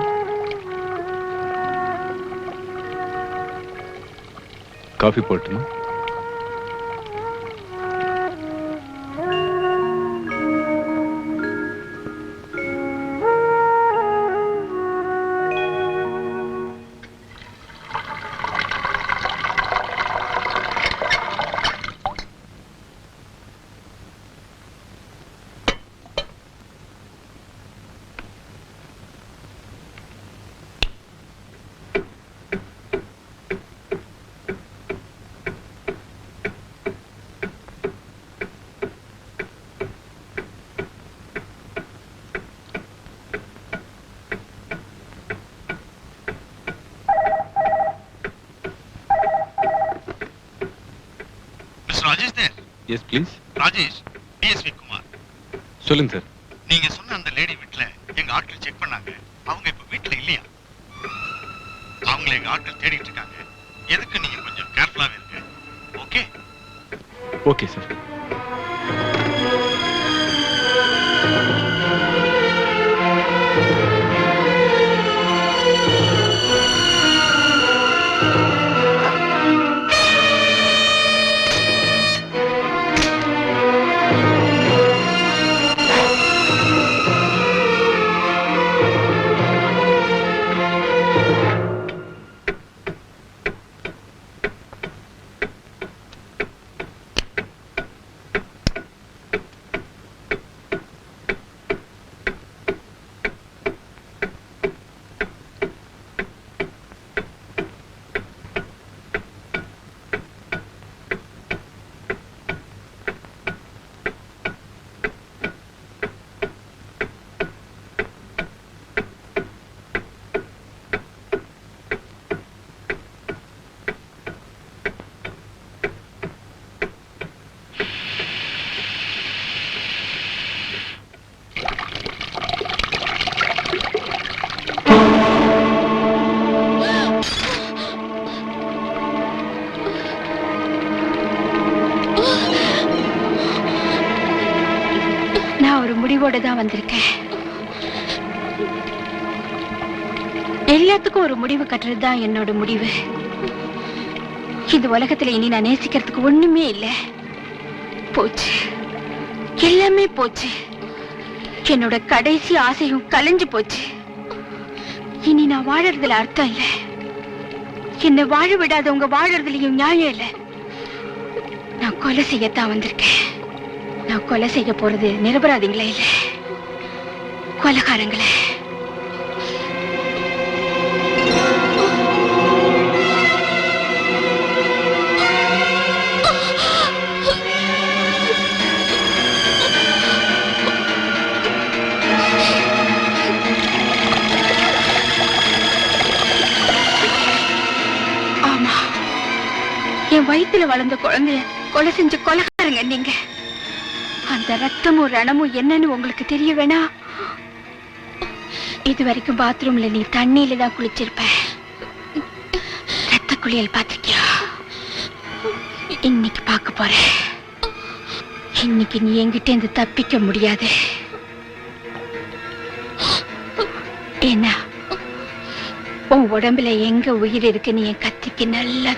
காஃபி போட்டுமா? Rajesh there. Yes please. Rajesh, DSP Kumar. சொல்லுங்க சார். நீங்க சொன்ன அந்த லேடி வீட்ல எங்க ஆட்கள் செக் பண்ணாங்க. அவங்க இப்ப வீட்ல இல்லையா? அவங்களை எங்க ஆட்கள் தேடிட்டு இருக்காங்க. எதுக்கு நீங்க கொஞ்சம் கேர்ஃபுல்லாவே இருங்க. ஓகே? Okay sir. முடிவோட தான் வந்திருக்கேன். எல்லாத்துக்கும் ஒரு முடிவு கட்டுறது தான் என்னோட முடிவு. இந்த உலகத்துல இனி நான் நேசிக்கிறதுக்கு ஒண்ணுமே இல்லை. போச்சு, எல்லாமே போச்சு. என்னோட கடைசி ஆசையும் கலைஞ்சு போச்சு. இனி நான் வாழறதுல அர்த்தம் இல்லை. என்னை வாழ விடாதவங்க வாழறதுலயும் நியாயம் இல்லை. நான் கொலை செய்யத்தான் வந்திருக்கேன். நான் கொலை செய்ய போறது நிரபராதிங்களே இல்லை, கொலைகாரங்களே. ஆமா, என் வயித்துல வளர்ந்த குழந்தைய கொலை செஞ்ச கொலைகாரங்க நீங்க. அந்த ரத்தமும் ரணமும் என்னன்னு உங்களுக்கு தெரிய வேணா? இது வரைக்கும் பாத்ரூம்ல நீ தண்ணியில தான் குளிச்சிருப்ப. ரத்த குளியல் பாத்திருக்கியா? இன்னைக்கு பார்க்க போற. இன்னைக்கு நீ என்கிட்ட இருந்து தப்பிக்க முடியாது. ஏன்னா உன் உடம்புல எங்க உயிர் இருக்குன்னு என் கத்திக்கு நல்லா